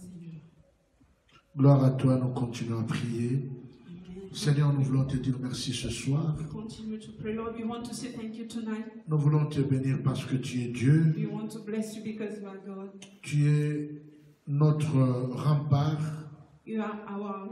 Seigneur. Gloire à toi, nous continuons à prier. Amen. Seigneur, nous voulons te dire merci ce soir. We continue to pray, Lord. We want to say thank you tonight. Nous voulons te bénir parce que tu es Dieu. We want to bless you because you are God. Tu es notre rempart. You are our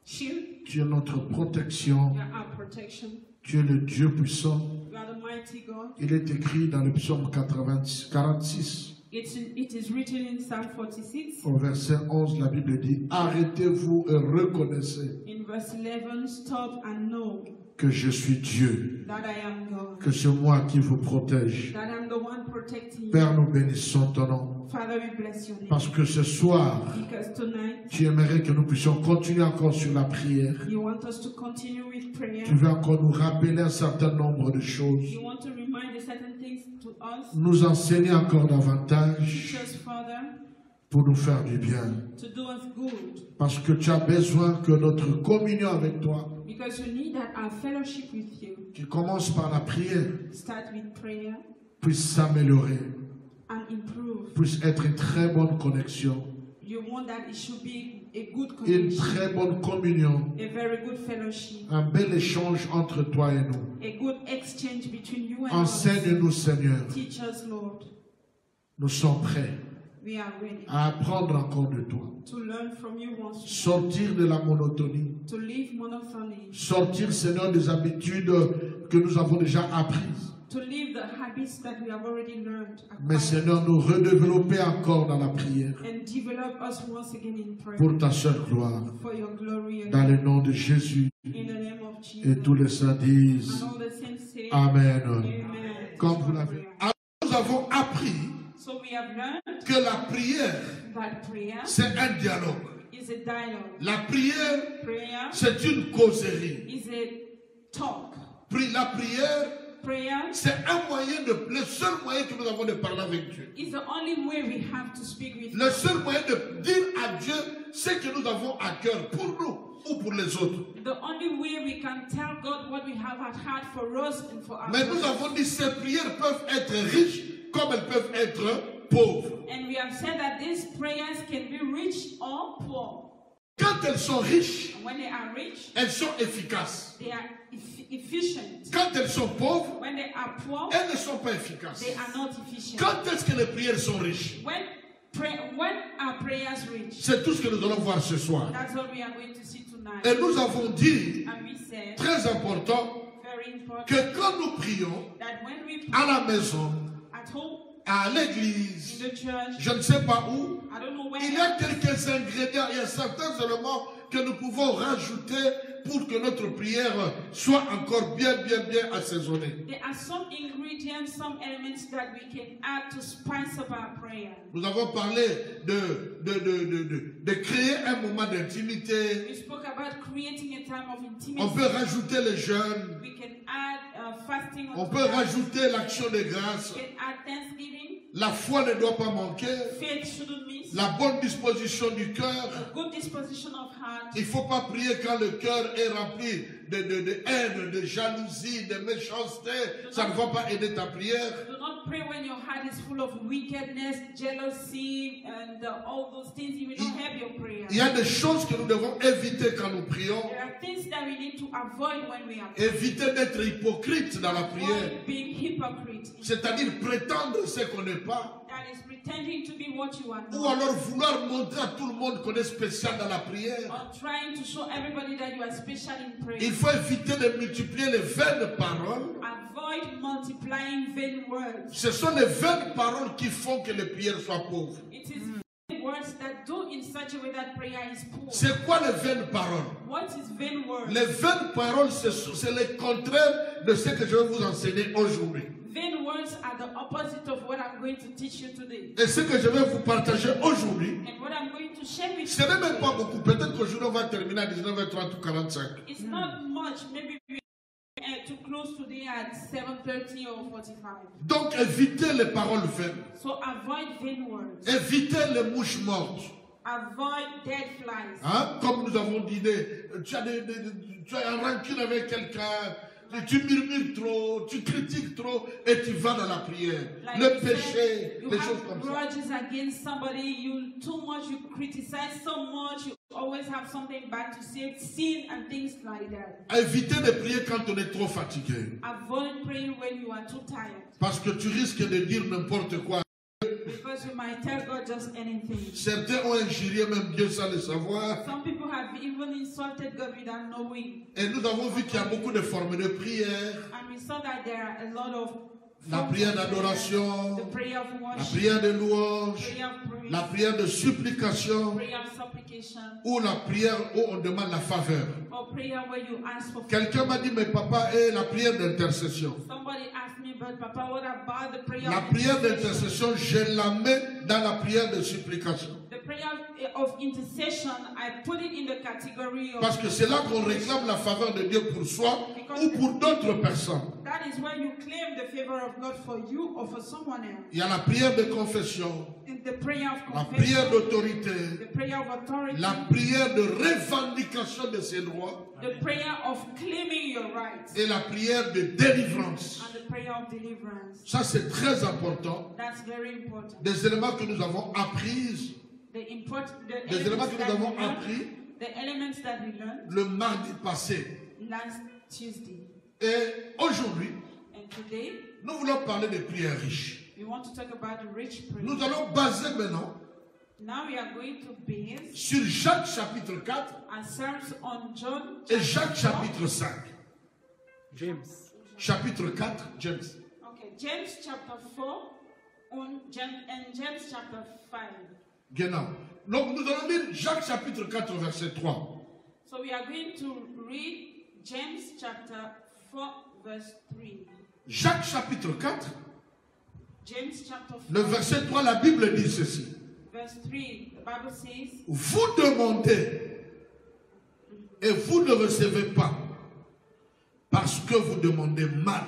shield. Tu es notre protection. You are our protection. Tu es le Dieu puissant. You are the mighty God. Il est écrit dans le psaume 46, It is written in Psalm 46. au verset 11, la Bible dit « Arrêtez-vous et reconnaissez In verse 11, stop and know que je suis Dieu, that I am God. que c'est moi qui vous protège. That I'm the one protecting you. Père, nous bénissons ton nom, Father, we bless your name. parce que ce soir, Because tonight, tu aimerais que nous puissions continuer encore sur la prière. you want us to continue with prayer. Tu veux encore nous rappeler un certain nombre de choses, You want to remind the certain things to us. nous enseigner encore davantage Teach us, Father, pour nous faire du bien. to do us good. Parce que tu as besoin que notre communion avec toi, Because we need that our fellowship with you qui commence par la prière, start with prayer puisse s'améliorer, and improve. puisse être une très bonne connexion, You want that it should be a good une connection, très bonne communion, a very good fellowship, un bel échange entre toi et nous. a good exchange between you and us. Enseigne-nous, Seigneur. Teach us, Lord. Nous sommes prêts We are ready à apprendre encore de toi. to learn from you once more, Sortir de la monotonie. to leave monotony, Sortir, Seigneur, des habitudes que nous avons déjà apprises. to leave the habits that we have already learned, Mais, acquired, Seigneur, nous redévelopper encore dans la prière. and develop us once again in prayer Pour ta seule gloire. for your glory. Dans le nom de Jésus. In the name of Jesus. Et tous les saints disent And all the saints say, Amen. Amen. Comme vous l'avez. Alors, nous avons appris So we have learned que la prière, that prayer c'est un dialogue. is a dialogue. La prière, Prayer c'est une causerie. is a talk. La prière, Prayer c'est un moyen le seul moyen que nous avons de parler avec Dieu. is the only way we have to speak with Le seul moyen de dire à Dieu ce que nous avons à cœur pour nous ou pour les autres. The only way we can tell God what we have at heart for us and for our Mais nous avons dit que ces prières peuvent être riches comme elles peuvent être pauvres. And we have said that these prayers can be rich or poor. Quand elles sont riches, And when they are rich, elles sont efficaces. they are efficient. Quand elles sont pauvres, When they are poor, elles ne sont pas efficaces. they are not efficient. Quand est-ce que les prières sont riches? When are prayers rich? C'est tout ce que nous allons voir ce soir. That's what we are going to see tonight. Et nous avons dit, And we said, très important, very important, que quand nous prions that when we à pray la maison, at home, à in l'église, the church, je ne sais pas où, I don't know il y a where, quelques ingrédients, il y a certains éléments que nous pouvons rajouter pour que notre prière soit encore bien assaisonnée. there are some ingredients, some elements that we can add to spice up our prayer. Nous avons parlé de créer un moment d'intimité. We spoke about creating a time of intimacy. On peut rajouter les jeûnes. We can add fasting. On peut rajouter l'action de grâce. We can add thanksgiving. La foi ne doit pas manquer. Faith shouldn't miss. La bonne disposition du cœur. A good disposition of heart. Il ne faut pas prier quand le cœur est rempli de haine, de jalousie, de méchanceté. Ça ne va pas aider ta prière. Do not pray when your heart is full of wickedness, jealousy, and all those things. You will not help your prayer. Il y a des choses que nous devons éviter quand nous prions. There are things that we need to avoid when we are Éviter d'être hypocrite dans la prière. avoid being hypocrite. C'est-à-dire prétendre ce qu'on n'est pas. That is pretending to be what you are Ou not. alors vouloir montrer à tout le monde qu'on est spécial dans la prière. Or trying to show everybody that you are special in prayer. Il faut éviter de multiplier les vaines paroles. Avoid multiplying vain words. Ce sont les vaines paroles qui font que les prières soient pauvres. It is vain words that do in such a way that prayer is poor. C'est quoi les vaines paroles? What is vain words? Les vaines paroles, c'est le contraire de ce que je vais vous enseigner aujourd'hui. Vain words are the opposite of what I'm going to teach you today. Et ce que je vais vous partager aujourd'hui, And what I'm going to share with ce you n'est même pas beaucoup. Peut-être qu'aujourd'hui on va terminer à 19h30 ou 45. it's not much. Maybe we to close today at 7:30 or 45. Donc évitez les paroles vaines. So avoid vain words. Évitez les mouches mortes. Avoid dead flies. Hein? Comme nous avons dit, tu as un rancune avec quelqu'un. tu murmures trop, tu critiques trop et tu vas dans la prière. Like Le you péché, said, you des choses have comme ça. grudges against somebody, you too much, you criticize so much, you always have something bad to say, sin and things like that. Évitez de prier quand on est trop fatigué. Avoid praying when you are too tired. Parce que tu risques de dire n'importe quoi. Because you might tell God just anything. Certains ont injurié même Dieu sans le savoir. Some people have even insulted God without knowing. Et nous avons vu qu'il y a beaucoup de formes de prière. And we saw that there are a lot of La prière d'adoration, the prayer of la worship, prière de louange, prayer of praise, la prière de supplication prayer of supplication, ou la prière où on demande la faveur. or prayer where you ask for Quelqu'un m'a dit, mais papa, et la prière d'intercession. Somebody asked me, but Papa, what about the prayer La of prière intercession? d'intercession, je la mets dans la prière de supplication. The prayer of intercession, I put it in the category of... Parce que c'est là qu'on réclame la faveur de Dieu pour soi ou pour d'autres personnes. That is where you claim the favor of God for you or for someone else. Il y a la prière de confession, In the prayer of la prière confession, d'autorité, the prayer of authority, la prière de revendication de ses droits the prayer of claiming your rights, et la prière de délivrance. and the prayer of deliverance. Ça, c'est très important. That's very important. Des éléments que nous avons appris, The des éléments que nous avons learned, appris the elements that we learned le mardi passé. last Tuesday. Et aujourd'hui, And today, nous voulons parler des prières riches. we want to talk about the rich prayer. Nous allons baser maintenant Now we are going to base sur Jacques chapitre 4 ourselves on John et Jacques chapter 4. chapitre 5. James. Chapitre 4, James. Okay, James chapter 4 and James chapter 5. Genau. Donc nous allons lire Jacques chapitre 4, verset 3. So we are going to read James chapter 4 verse 3. Jacques chapitre 4, James chapter 4 le verset 3, la Bible dit ceci. verse 3. The Bible says, Vous demandez et vous ne recevez pas parce que vous demandez mal.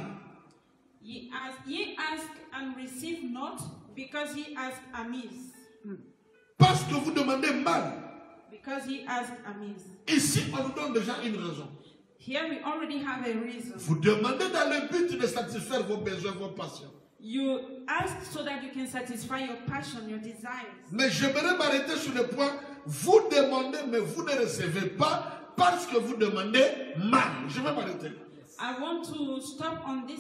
ye ask and receive not, because ye ask amiss. Parce que vous demandez mal. Because ye ask amiss. Ici, on nous donne déjà une raison. Here we already have a reason. Vous demandez dans le but de satisfaire vos besoins, vos passions. You ask so that you can satisfy your passion, your desires. Mais j'aimerais m'arrêter sur le point, vous demandez, mais vous ne recevez pas parce que vous demandez mal. Je vais m'arrêter. I want to stop on this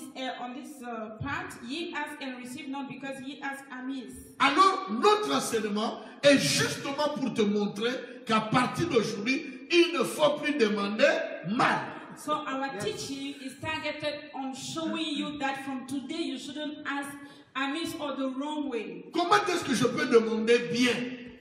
part. Ye ask and receive not, because ye ask amiss. Alors, notre enseignement est justement pour te montrer qu'à partir d'aujourd'hui, il ne faut plus demander mal. So our teaching is targeted on showing you that from today you shouldn't ask amiss or the wrong way. Comment est-ce que je peux demander bien?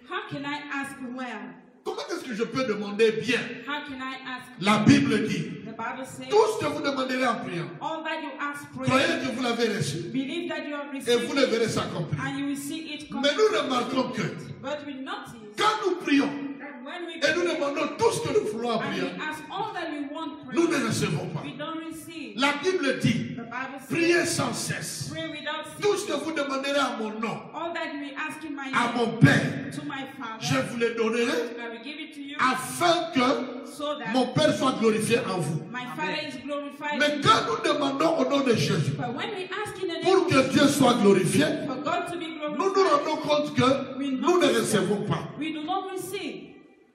How can I ask well? Comment est-ce que je peux demander bien? How can I ask? La Bible dit, The Bible says, tout ce que vous demanderez en priant, all that you ask, croyez pray. que vous l'avez reçu Believe that you have et received vous le verrez it, s'accomplir. and you will see it come. Mais nous remarquons que But we notice quand nous prions that when we et nous pray demandons tout ce que nous voulons en and we priant, ask all that we want, nous pray, ne recevons pas. we don't receive. La Bible dit, The Bible priez says, sans cesse. pray without Tout ce que ceasing. vous demanderez à mon nom, All that we ask in my à name, mon Père, to my je Father, vous le donnerai I will give it to you, afin que so that mon Père soit glorifié en vous. my Father is glorified. Mais in quand you. nous demandons au nom de Jésus, But when we ask in the name pour of que Dieu soit glorifié, for God to be nous nous glorified, rendons compte que nous ne recevons pas. we do not receive.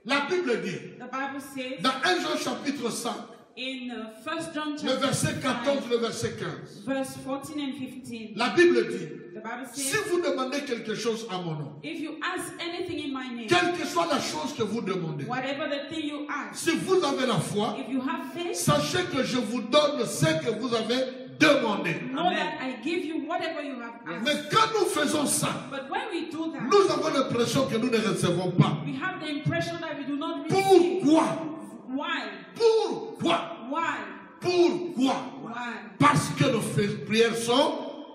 La Bible dit, The Bible says dans 1 Jean chapitre 5, in 1 John le chapter verset 14, 5, le verset 15, verse 14 and 15, la Bible dit, the Bible si says, vous demandez quelque chose à mon nom, if you ask anything in my name, quelle que soit la chose que vous demandez, whatever the thing you ask, si vous avez la foi, if you have faith, sachez que je vous donne ce que vous avez demandé. know that I give you whatever you have asked. Mais quand nous faisons ça, But when we do that, nous avons l'impression que nous ne recevons pas. we have the impression that we do not receive. Pourquoi? Why? Pourquoi? Why? Pourquoi? Why? Parce que nos prières sont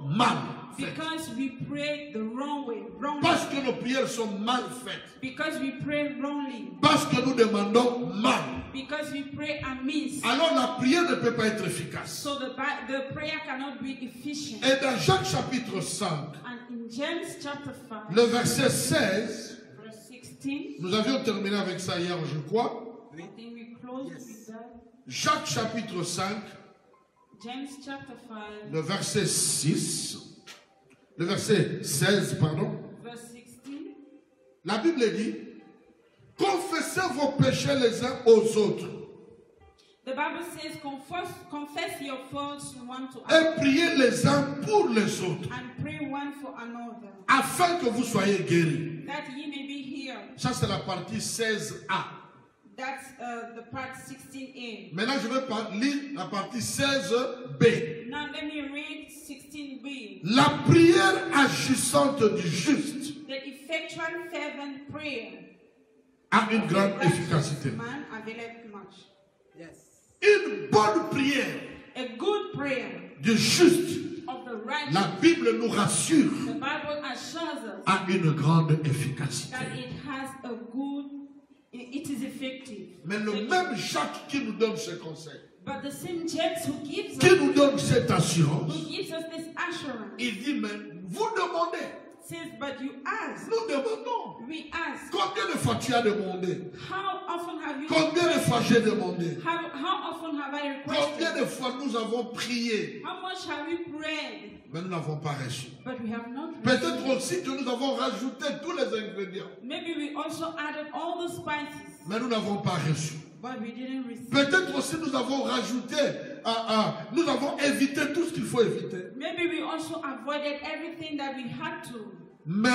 mal faites. Because we pray the wrong way, wrongly. Parce que nos prières sont mal faites. Because we pray wrongly. Parce que nous demandons mal. Because we pray amiss. Alors la prière ne peut pas être efficace. So the prayer cannot be efficient. Et dans Jacques chapitre 5, And in James chapter 5, le verset 16, verse 16, nous avions terminé avec ça hier, je crois. I think we closed with that. Jacques chapitre 5, James chapter 5, le verset 6, le verset 16, pardon. verse 16. La Bible dit, confessez vos péchés les uns aux autres The Bible says, confess your faults one to et another priez les uns pour les autres, and pray one for another, afin que vous soyez guéris. that ye may be healed. Ça, c'est la partie 16a. That's the part 16a. Maintenant, je vais lire la partie 16b. Now let me read 16b. La prière agissante du juste The effectual fervent prayer a une grande of a righteous efficacité. man availeth much. Yes. Une bonne prière A good prayer du juste, of the righteous, la Bible nous rassure, the Bible assures us a une grande efficacité. that it has a good, it is effective. Mais le même Jacques qui nous donne ce conseil, But the same James who gives qui us, nous donne cette assurance, this assurance, il dit, mais vous demandez, says, but you ask, nous demandons. we ask. Combien de fois tu as demandé? How often have you Combien de fois j'ai demandé? How often have I Combien requested? de fois nous avons prié, How much have we prayed? mais nous n'avons pas reçu? But we have not Peut-être received. aussi que nous avons rajouté tous les ingrédients, Maybe we also added all the spices, mais nous n'avons pas reçu. but we didn't receive. Peut-être aussi nous avons rajouté, nous avons évité tout ce qu'il faut éviter, Maybe we also avoided everything that we had to, mais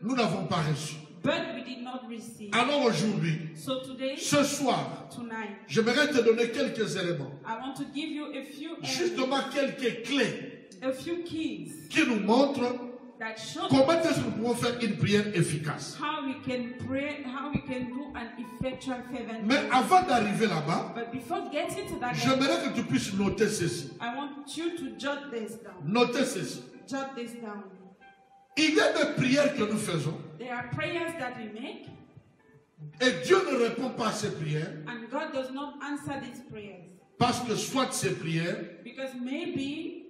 nous n'avons pas reçu. but we did not receive. Alors aujourd'hui, So today, ce soir, tonight, j'aimerais te donner quelques éléments, I want to give you a few justement quelques clés a few keys qui nous montrent that show comment est-ce que nous pouvons faire une prière efficace. how we can pray, how we can do an effectual fervent Mais prayer. avant d'arriver là-bas, But before getting to that, j'aimerais que tu puisses noter ceci. I want you to jot this down. Notez ceci. Jot this down. Il y a des prières que nous faisons There are prayers that we make, et Dieu ne répond pas à ces prières and God does not answer these prayers parce que soit ces prières because maybe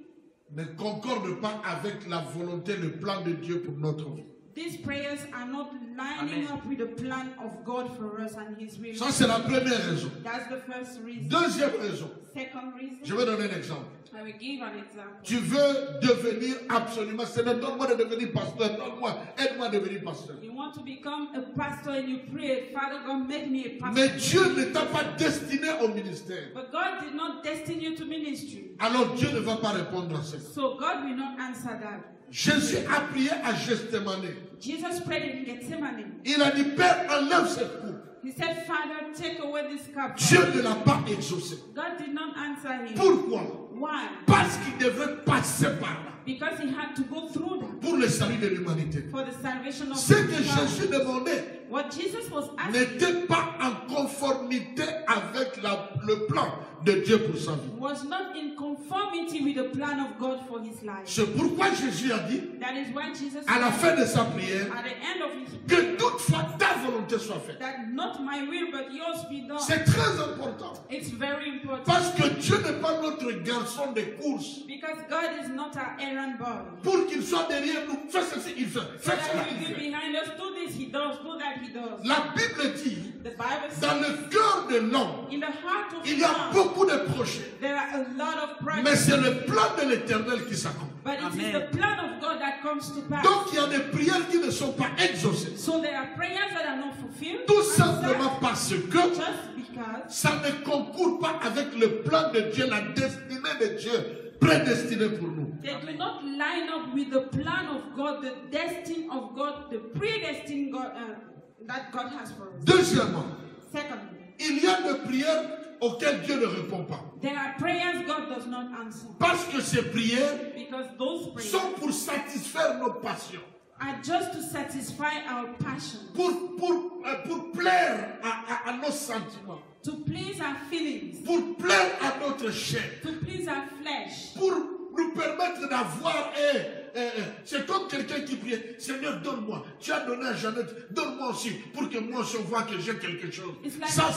ne concordent pas avec la volonté, le plan de Dieu pour notre vie. these prayers are not lining Amen. up with the plan of God for us and His will. Ça, c'est la première raison. That's the first reason. Deuxième raison, Second je reason, vais donner un exemple. I will give an example. Tu veux devenir absolument, Seigneur, donne-moi de devenir pasteur, donne-moi, aide-moi à devenir pasteur. You want to become a pastor and you pray, Father God, make me a pastor. Mais Dieu ne t'a pas destiné au ministère. But God did not destine you to ministry. Alors Dieu ne va pas répondre à ça. So God will not answer that. Jésus a prié à Gethsémane. Jesus prayed in Gethsemane. Il a dit, Père, enlève cette coupe. He said, Father, take away this cup. Dieu ne l'a pas exaucé. God did not answer him. Pourquoi? Why? Parce qu'il devrait passer par là Because he had to go through that pour le salut de l'humanité. for the salvation of Ce que mankind. Jésus demandait What Jesus was asking n'était pas en conformité avec le plan de Dieu pour sa vie. was not in conformity with the plan of God for his life. C'est pourquoi Jésus a dit, That is why Jesus à la said fin de sa prière, at the end of his que toutefois ta volonté soit faite. that not my will but yours be done. C'est très important. It's very important. Parce que Dieu n'est pas notre garçon de course. Because God is not our errand boy. Pour qu'il soit derrière nous, fais ceci, il fait. So Fais that cela, he il will be fait. behind us. Do this, he does. Do that, he does. La Bible dit, The Bible says dans le cœur de l'homme, in the heart of il y a man beaucoup de projets. there are a lot of Mais projects. c'est le plan de l'Éternel qui s'accomplit. But it is Amen. the plan of God that comes to pass. Donc il y a des prières qui ne sont pas exaucées. So there are prayers that are not fulfilled. Tout answered, simplement parce que just because ça ne concourt pas avec le plan de Dieu, la destinée de Dieu prédestinée pour nous. they do not line up with the plan of God, the destiny of God, the predestined God that God has for us. Deuxièmement, Secondly, il y a des prières auxquelles Dieu ne répond pas. there are prayers God does not answer Parce que ces prières because those prayers sont pour satisfaire nos passions, are just to satisfy our passion, pour plaire à nos sentiments, to please our feelings, pour plaire à notre chair, to please our flesh. pour nous permettre d'avoir. C'est comme quelqu'un qui prie, Seigneur, donne-moi. Tu as donné à Jeannette, donne-moi aussi, pour que moi je vois que j'ai quelque chose. It's like- Ça,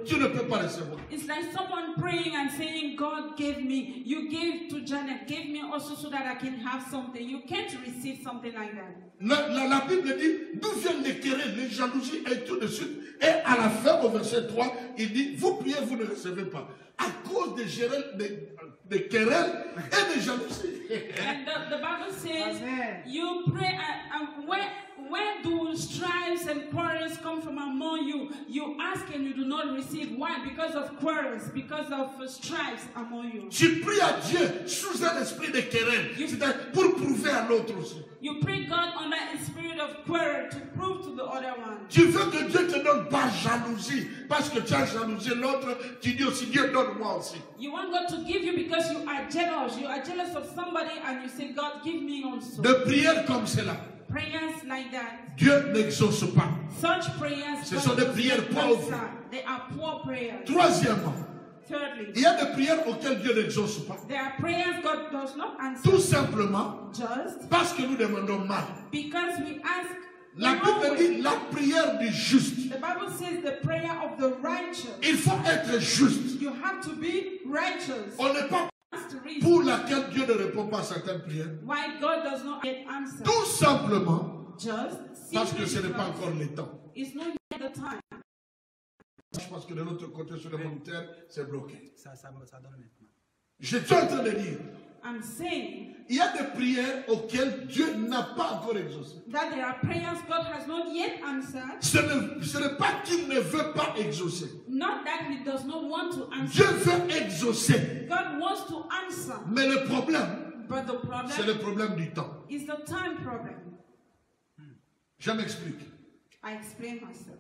tu ne peux pas recevoir. It's like someone praying and saying, God gave me, you gave to Janet, gave me also so that I can have something. You can't receive something like that. La Bible dit, d'où viennent les querelles, les jalousies et tout de suite. Et à à la fin, au verset 3, il dit, vous priez, vous ne recevez pas. À cause des querelles et des jalousies. And the Bible says, Amen. you pray, and where do strifes and quarrels come from among you? You ask and you do not receive. Why? Because of quarrels, because of strifes among you. Tu pries à Dieu sous un esprit de querelle, c'est-à-dire pour prouver à l'autre aussi. You pray God under a spirit of quarrel to prove to the other one. Tu veux que Dieu te donne pas jalousie, parce que tu as jalousé l'autre, tu dis aussi, Dieu donne-moi aussi. You want God to give you because you are jealous. You are jealous of somebody and you say, God, give me also. De prières comme cela, Prayers like that. Dieu n'exauce pas. Such prayers, Ce God sont des does prières not pauvres. answer. They are poor prayers. Troisièmement, Thirdly, il y a des prières auxquelles Dieu n'exauce pas. there are prayers God does not answer. Tout simplement Just parce que nous demandons mal. because we ask La the wrong Bible way. dit la prière du juste. The Bible says the prayer of the righteous. Il faut être juste. You have to be righteous. On n'est pas That's the reason pour laquelle Dieu ne répond pas à certaines prières. why God does not get answered. Tout simplement Just parce que ce simply n'est pas because encore le temps. it's not yet the time. Parce que de l'autre côté, sur le moniteur, c'est bloqué. Ça donne maintenant. Je suis en train de dire, I'm saying il y a des prières auxquelles Dieu n'a pas encore exaucé. that there are prayers God has not yet answered. Ce n'est pas qu'il ne veut pas exaucer. Not that He does not want to Dieu answer. veut exaucer. God wants to answer. Mais le problème, But the c'est problem le problème du temps. is the time problem. Je m'explique. I explain myself.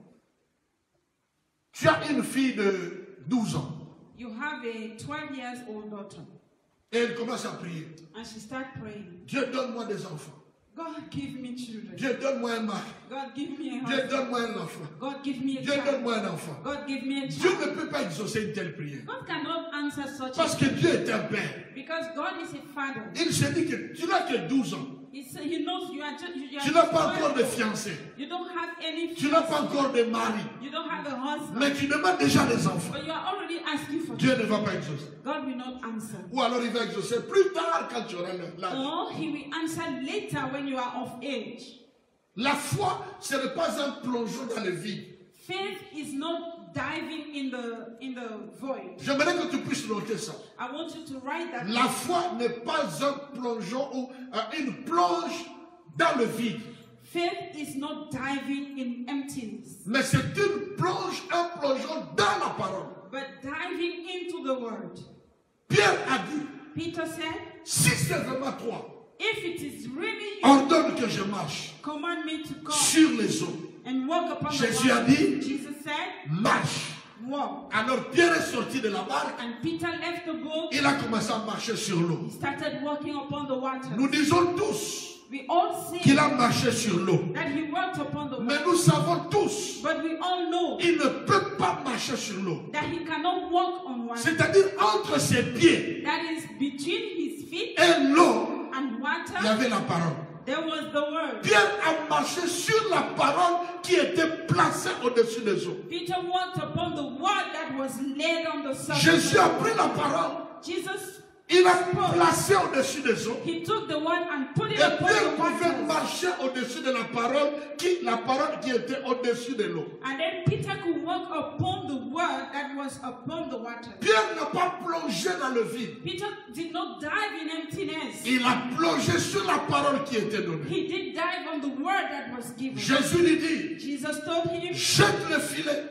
Tu as une fille de 12 ans You have a 12 years old daughter et elle commence à prier. and she starts praying. Dieu, donne-moi des enfants. God, give me children. Dieu, donne-moi un mari. God, give me a Dieu, husband. donne-moi un enfant. God, give me a Dieu, child. donne-moi un enfant. God, give me a Dieu child. ne peut pas exaucer une telle prière. God cannot answer such Parce a que Dieu est un père. because God is a father. Il se dit que tu n'as que 12 ans. He knows you are just you are Tu n'as just pas encore de 12. fiancé. You don't have any Tu n'as fiancé. pas encore de mari. You don't have a husband. Mais tu demandes déjà des enfants. But you are already asking for Dieu children. ne va pas exaucer. God will not answer. Ou alors il va exaucer plus tard quand tu auras l'âge. Or he will answer later when you are of age. La foi, ce n'est pas un plongeon dans le vide. Faith is not diving in the void. J'aimerais que tu puisses noter ça. I want you to write that. La foi n'est pas un plongeon ou une plonge dans le vide. Faith is not diving in emptiness, Mais c'est une plonge, un plongeon dans la parole. but diving into the word. Pierre a dit, Peter said, si c'est vraiment toi, if it is really you, ordonne que je marche command me to come sur les eaux. and walk upon Jésus the a water. dit, Jesus said, marche. walk. Alors Pierre est sorti de la barque, And Peter left the boat. il a commencé à marcher sur l'eau. He started walking upon the water. Nous disons tous We all see qu'il a marché sur l'eau. that he walked upon the Mais water. nous savons tous But we all know qu'il ne peut pas marcher sur l'eau. that he cannot walk on water. C'est-à-dire entre ses pieds That is between his feet et l'eau, and il y water, avait la parole. there was the word. Pierre a marché sur la parole qui était placée au-dessus des eaux. Peter walked upon the word that was laid on the surface. Jésus a pris la parole, Jesus, il a placé au-dessus des eaux. he took the word and put it Et upon Pierre the pouvait water. marcher au-dessus de la parole qui était au-dessus de l'eau. And then Peter could walk upon the word that was upon the water. Pierre n'a pas plongé dans le vide. Peter did not dive in emptiness. Il a plongé sur la parole qui était donnée. He did dive on the word that was given. Jésus lui dit, Jesus told him, jette le filet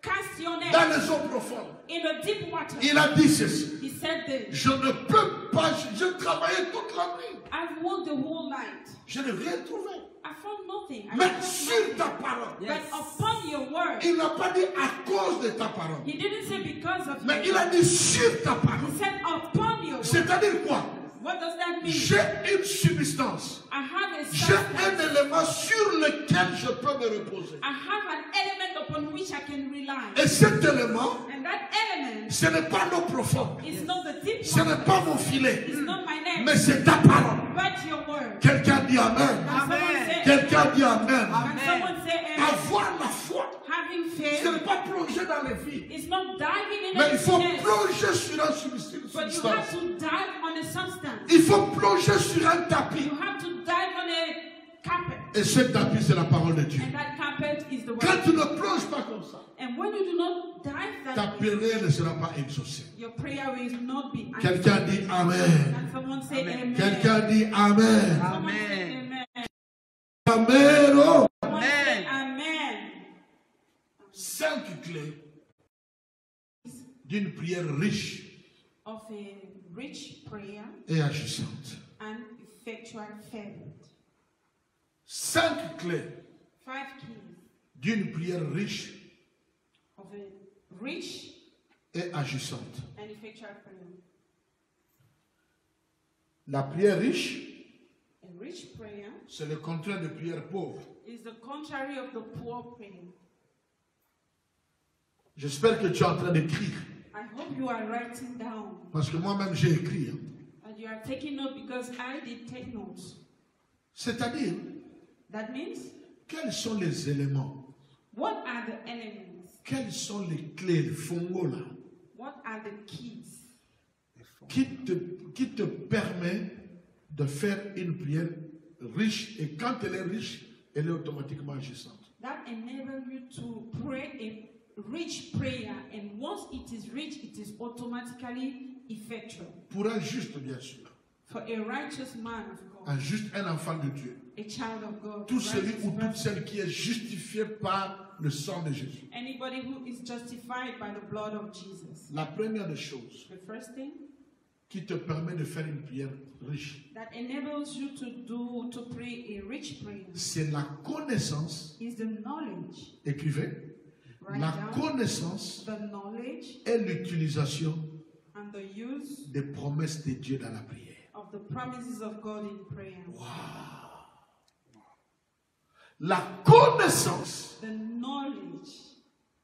cast your net dans les eaux profondes. in the deep water. Il a dit ceci, He said this, je ne peux pas, j'ai travaillé toute la nuit. I've walked the whole night. Je n'ai rien trouvé. I found nothing. I Mais found sur nothing. ta parole. But upon your word. Il n'a pas dit à cause de ta parole. He didn't say because of Mais your il a word. dit sur ta parole. He said upon your word. C'est-à-dire quoi? What does that mean? J'ai une substance. I have a J'ai un substance. élément sur lequel je peux me reposer. I have an element upon which I can rely. Et cet élément, And that element ce n'est pas l'eau profonde. is not the deep Ce n'est water. pas mon filet. It's not my net. Mais c'est ta parole. But your word. Quelqu'un dit Amen. Can someone say Quelqu'un dit Amen. Can someone say amen? Avoir la foi, Having ce faith n'est pas plonger dans le vide. is not diving in Mais il faut emptiness. plonger sur un But you substance. have to dive on a substance. Il faut plonger sur un tapis. You have to dive on a carpet. Et ce tapis, c'est la parole de Dieu. And that carpet is the word. Quand tu ne plonges pas comme ça, And when you do not dive ta that, prière ne sera pas exaucée. your prayer will not be answered. Quelqu'un dit Amen. Can someone say amen? Quelqu'un dit Amen. Someone say amen. Amen. Oh. Someone say amen. 5 clés d'une prière riche Of a rich prayer et agissante. and effectual fervent. 5 clés 5 keys d'une prière riche of a rich et agissante. and effectual prayer. La prière riche, A rich prayer c'est le contraire de prière pauvre. is the contrary of the poor prayer. J'espère que tu es en train d'écrire. I hope you are writing down Parce que moi-même, j'ai écrit. Hein. and you are taking note because I did take notes. C'est-à-dire, That means, quels sont les éléments? what are the elements? Quelles sont les clés, le fongo là, What are the keys qui te permet de faire une prière riche et quand elle est riche, elle est automatiquement agissante. that enable you to pray a rich prayer, and once it is rich, it is automatically effectual. Pour un juste, bien sûr, For a righteous man of God, un juste, un enfant de Dieu, a child of God, tout celui righteous ou toute person, celle qui est justifié par le sang de Jésus. anybody who is justified by the blood of Jesus. La première des choses The first thing qui te permet de faire une prière riche, that enables you to pray a rich prayer c'est la connaissance, is the knowledge. écrivez, Write la down connaissance the knowledge et l'utilisation and the use des promesses de Dieu dans la prière. of the promises of God in prayer. La connaissance, The knowledge,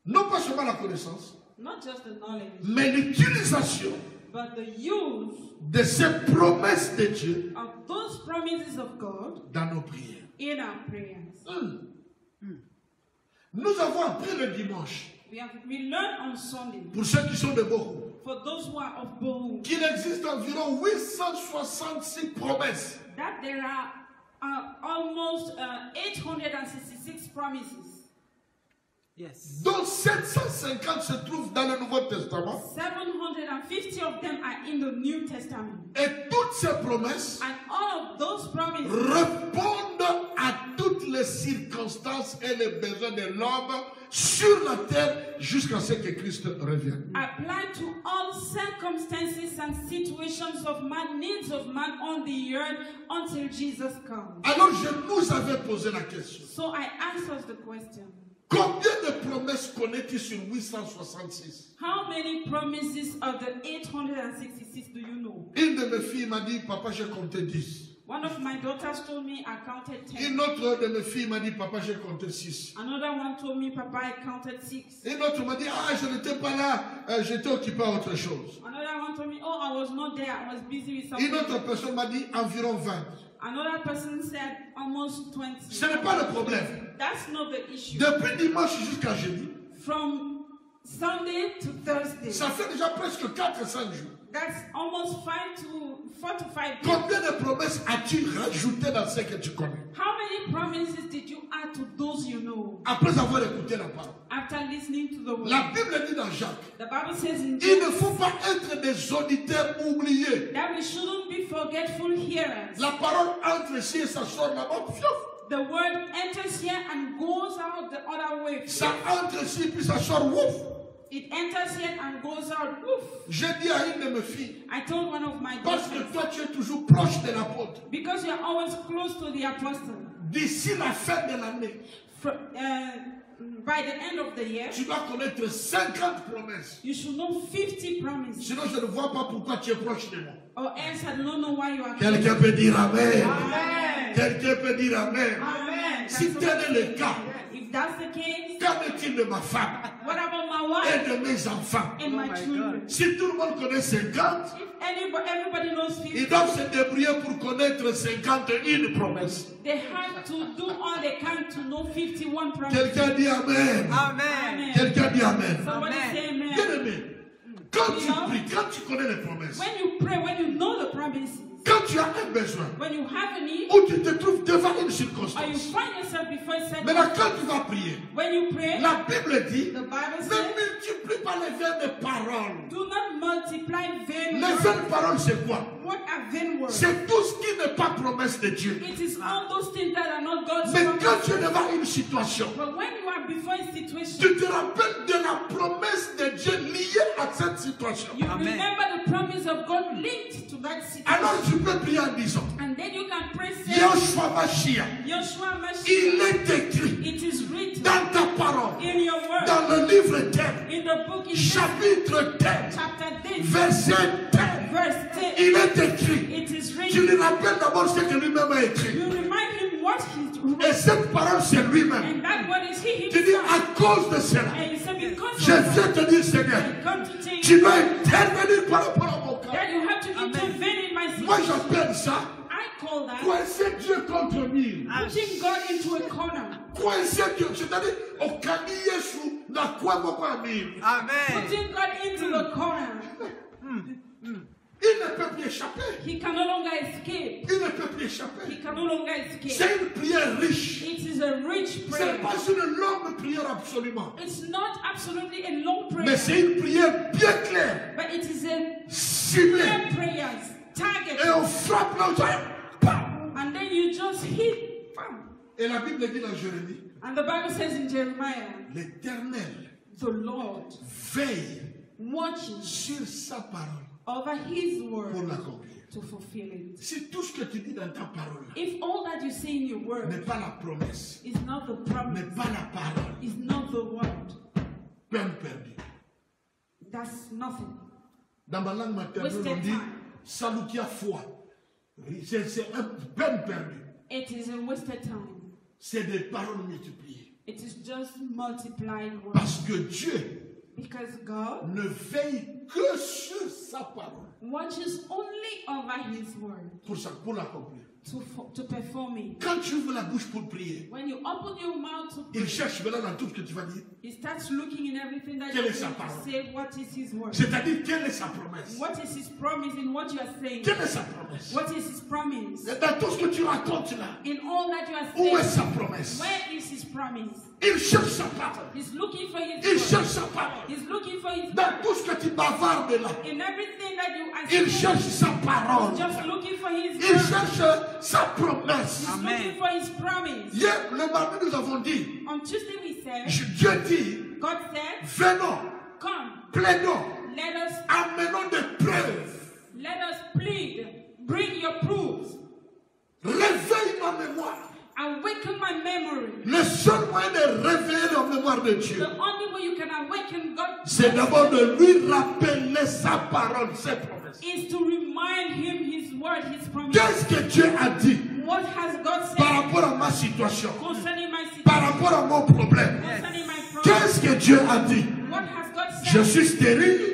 non pas seulement la connaissance, not just the knowledge, mais l'utilisation but the use de ces promesses de Dieu of those promises of God dans nos prières. in our prayers. Nous avons appris le dimanche, We learn on Sunday, pour ceux qui sont de Bochum, for those who are of Bohu, qu'il existe environ 866 promesses that there are almost 866 promises. Yes. dont 750 se trouvent dans le Nouveau Testament. 750 of them are in the New Testament. Et toutes ces promesses And all of those promises répondent à toutes les circonstances et les besoins de l'homme sur la terre jusqu'à ce que Christ revienne. apply to all circumstances and situations of man, needs of man on the earth until Jesus comes. Alors je nous avais posé la question. So I answered the question. Combien de promesses connais-tu sur 866? How many promises of the 866 do you know? Une de mes filles m'a dit, papa, j'ai compté 10. One of my daughters told me I counted 10. Une autre de mes filles m'a dit, papa, j'ai compté 6. Another one told me, Papa, I counted 6. Une autre m'a dit, ah, je n'étais pas là, j'étais occupé à autre chose. Another one told me, oh, I was not there, I was busy with something. Une autre personne m'a dit environ 20. Another person said almost 20. Ce n'est pas le problème. That's not the issue. Depuis dimanche jusqu'à jeudi, From Sunday to Thursday, ça fait déjà presque 4-5 jours. that's almost 4 to 5 days. Combien de promesses as-tu rajouté dans ce que tu connais? How many promises did you add to those you know Après avoir écouté la parole. after listening to the word? La Bible dit dans Jacques, The Bible says in il ne James faut pas être des auditeurs oubliés. that we shouldn't be forgetful hearers. La parole entre ici et ça sort là-bas. The word enters here and goes out the other way. Ça entre ici puis ça sort. Ouf. It enters here and goes out. Woof. J'ai dit à une de mes filles, I told one of my parce que daughters, toi tu es toujours proche de l'apôtre. because you're always close to the apostle, D'ici la fin de l'année, by the end of the year, tu dois connaître 50 promesses. you should know 50 promises. Sinon, je ne vois pas pourquoi tu es proche de moi. Or else I do not know why you are Quelqu'un peut dire Amen. Amen. Quelqu'un peut dire Amen. Amen. Si tel est le cas, If that's the case, qu'en est-il de ma femme what about my wife et de mes enfants? and my children? Si tout le monde connaît 50, If everybody knows 50, ils doivent se débrouiller pour connaître 51 promesses. they have to do all they can to know 51 promises. Quelqu'un dit Amen. Amen. Quelqu'un dit Amen. Somebody Amen. say amen. Bien aimé, quand tu pries, quand tu connais les promesses, When you pray, when you know the promises, Quand tu as un besoin, when you have a need, ou tu te trouves devant une or you circonstance, find yourself before a certain maintenant quand tu vas prier, when you pray, la Bible dit, the Bible ne says, multiplie pas les vaines paroles. do not multiply vain Les words. vaines paroles, c'est quoi? What are vain words? C'est tout ce qui n'est pas promesse de Dieu. It is all those things that are not God's Mais quand promise. tu es devant une situation, But when you are before a situation, tu te rappelles de la promesse de Dieu liée à cette situation. you Amen. remember the promise of God linked to that situation. Alors tu peux prier en disant, And then you can pray, saying, Yoshua Mashiach, Joshua Mashiach, il est écrit it is written dans ta parole, in your word, dans le livre thème, in the book in chapitre thème, chapter 10, verset thème, verse 10, il est écrit. it is Tu written. lui rappelles d'abord ce que lui-même a écrit. You remind him what he Et wrote, cette parole, c'est lui-même. and that word is he Tu dis, himself. à cause de cela, And you say, because je of viens that, te dire, Seigneur, I come to tell tu you dois intervenir par rapport à mon cas. that you have to intervene in my Moi, situation. j'appelle ça I call that coincer Dieu contre mille. putting God into a corner. Coincer Dieu, c'est-à-dire, au Kani Yesu, na quoi mon mille. Amen. Putting God into the corner. Il ne peut plus échapper. He can no longer escape. Il ne peut plus échapper. He can no longer escape. C'est une prière riche. It is a rich Ce prayer. n'est pas une longue prière absolument. It's not absolutely a long Mais prayer, c'est une prière bien claire, but it is a ciblée. clear prayers, Et targeted, on frappe l'autre. and then you just hit. Bam. Et la Bible dit dans Jérémie, And the Bible says in Jeremiah, l'Éternel the Lord veille watches sur sa parole over His pour word l'accomplir. to fulfill it. Si tout ce que tu dis dans ta parole If all that you say in your n'est word pas la promesse, is not the promise, n'est pas la parole, is not the word, peine perdue. that's nothing. Dans ma langue maternelle, Wasted on dit time. Salukia foi. C'est une peine perdue. It is a wasted time. C'est des paroles multipliées. It is just multiplying words. Parce que Dieu Because God ne veille que sur sa parole watches only over His word pour l'accomplir. to perform it. Quand tu ouvres la bouche pour prier, When you open your mouth to il pray, cherche maintenant dans tout ce que tu vas dire. He starts looking in everything that Quelle you're est sa going to parole? say. What is His word? C'est-à-dire, quelle est sa promesse? What is His promise in what you are saying? Quelle est sa promesse? What is His promise? Dans tout ce que tu racontes là, In all that you are où est saying, sa promesse? where is His promise? Il cherche sa parole. He's looking for His Il word. cherche sa parole. He's looking for His Dans word. tout ce que tu bavardes là, In everything that you are il saying, cherche sa parole. just looking for His Il word. cherche sa promesse. He's Amen. looking for His promise. Hier, le mardi, nous avons dit, On Tuesday we said, Dieu dit, God said, venons, come, plaidons, let us amenons des preuves. plead, bring your proofs, Réveille ma mémoire. awaken my memory. Le seul moyen de réveiller la mémoire de Dieu, The only way you can awaken God c'est d'abord de lui rappeler sa parole, ses promesses. is to remind Him His word, His promise. Qu'est-ce que Dieu a dit What has God said par rapport à ma situation, concerning my par situation, rapport à mon problème? concerning my problem? Qu'est-ce que Dieu a dit? What has God Je said? suis stérile.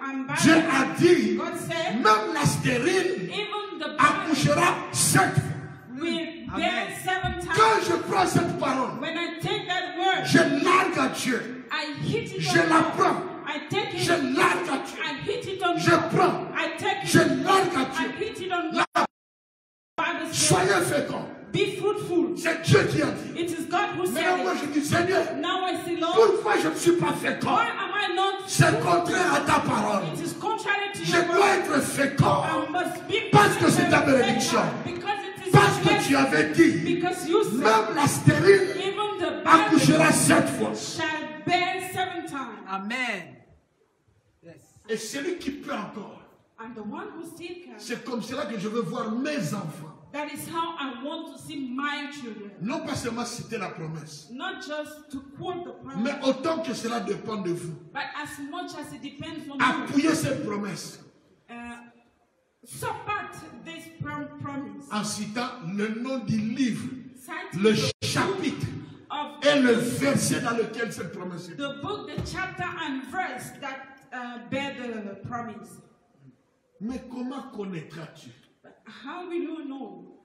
I'm Dieu barren. a dit, God said, même la stérile even the barren accouchera 7 fois. will Amen. bear 7 times. Quand je prends cette parole, When I take that word, je largue à Dieu. I hit it Je on la God. prends. I take it. Je largue à Dieu. I hit it on Je God. prends. I take Je it. largue à I Dieu. hit it on God. La- Bible says, Soyez féconds. be fruitful. C'est Dieu qui a dit. It is God who Maintenant, moi, said je dis, Seigneur, it. Now I see, Lord, pourquoi je ne suis pas fécond? why am I not? C'est contraire à ta parole. It is contrary to Je your dois word. être fécond. I must be Parce que c'est ta perfect bénédiction. because it is Parce your que tu blessing. avais dit, Because you said, même la stérile even the barren accouchera 7 fois. shall bear 7 times. Amen. Yes. Et celui qui peut encore, And the one who still can. c'est comme cela que je veux voir mes enfants. That is how I want to see my children. Non pas seulement citer la promesse, Not just to quote the promise, mais autant que cela dépend de vous. but as much as it depends on you. Appuyez cette promesse Support this promise. en citant le nom du livre, Cite le the chapitre of et le verset dans lequel cette promesse est. the book, the chapter and verse that bear the promise. Mais comment connaîtras-tu But how will you know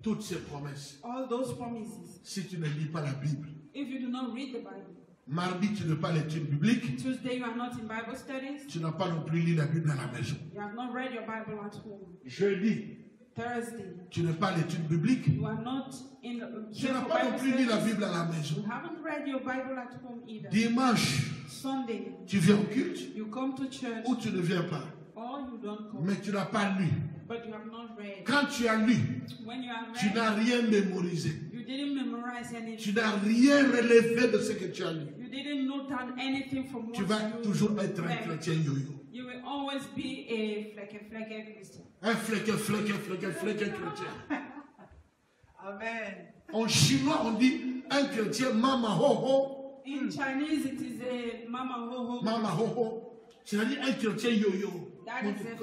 toutes ces promesses all those promises si tu ne lis pas la Bible? if you do not read the Bible? Mardi, tu n'as pas l'étude biblique, Tuesday, you are not in Bible studies. tu n'as pas non plus lu la Bible à la maison. You have not read your Bible at home. Jeudi, Thursday. Tu n'es pas à l'étude biblique. You are not in the, Tu n'as pas non plus lu la Bible à la You maison. haven't read your Bible at home either. Dimanche, Sunday, tu viens au culte you come to church ou tu ne viens pas. or you don't come. Mais tu n'as pas lu. But you have not read. Quand tu as lu, When you have tu read, n'as rien mémorisé. you didn't memorize Tu anything. n'as rien relevé de ce que tu as lu. You didn't note down anything from what Tu vas you toujours être un read. chrétien yo-yo. You will always be a fleck Christian. Un flequet chrétien. Amen. En chinois, on dit un chrétien mama ho ho. In Chinese, it is a mama ho ho. Mama ho ho. C'est-à-dire un chrétien yo-yo. That is a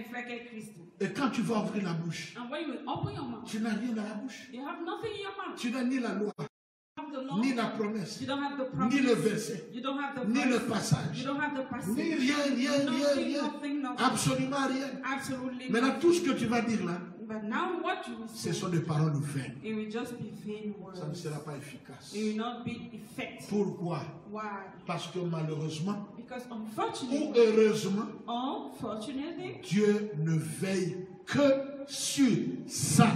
fleck Christian. Et quand tu vas ouvrir la bouche, And when you open your mouth, tu n'as rien dans la bouche. you have nothing in your mouth. Tu n'as ni la loi, You have the law. ni la promesse, You don't have the ni le promise. verset, You don't have the ni le verse. passage. You don't have the passage. Ni rien. Nothing. Absolument rien. Absolutely. Maintenant, tout ce que tu vas dire là, But now what you will ce say, sont des paroles vaines. it will just be vain words. Ça ne sera pas efficace. It will not be effective. Pourquoi? Why? Parce que malheureusement, Because ou unfortunately, Dieu ne veille que sur sa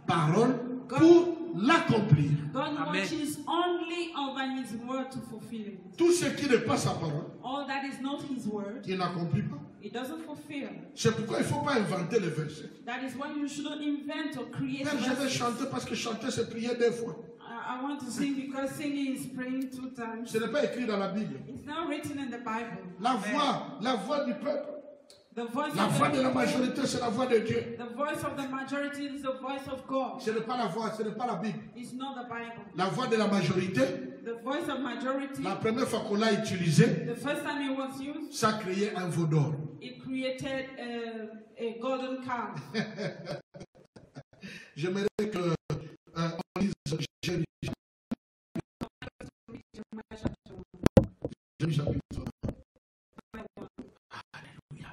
parole pour l'accomplir. God Amen. watches only over His word to fulfill it. Tout ce qui n'est pas sa parole, All that is not His word, il n'accomplit pas. it doesn't fulfill. C'est pourquoi il ne faut pas inventer les versets. That is why you shouldn't invent or create Même je vais verses. chanter parce que chanter c'est prier 2 fois. I want to sing because singing is praying 2 times. Ce n'est pas écrit dans la Bible. It's not written in the Bible. La voix du peuple, The voice la of voix the de la people, majorité, c'est la voix de Dieu. the voice of the majority is the voice of God. Ce n'est pas la voix, ce n'est pas la Bible. It's not the Bible. La voix de la majorité, The voice of majority, la première fois qu'on l'a utilisé, the first time it was used, ça a créé un veau d'or. it created a golden calf. J'aimerais que on lise Jérémie chapitre 1. Alléluia.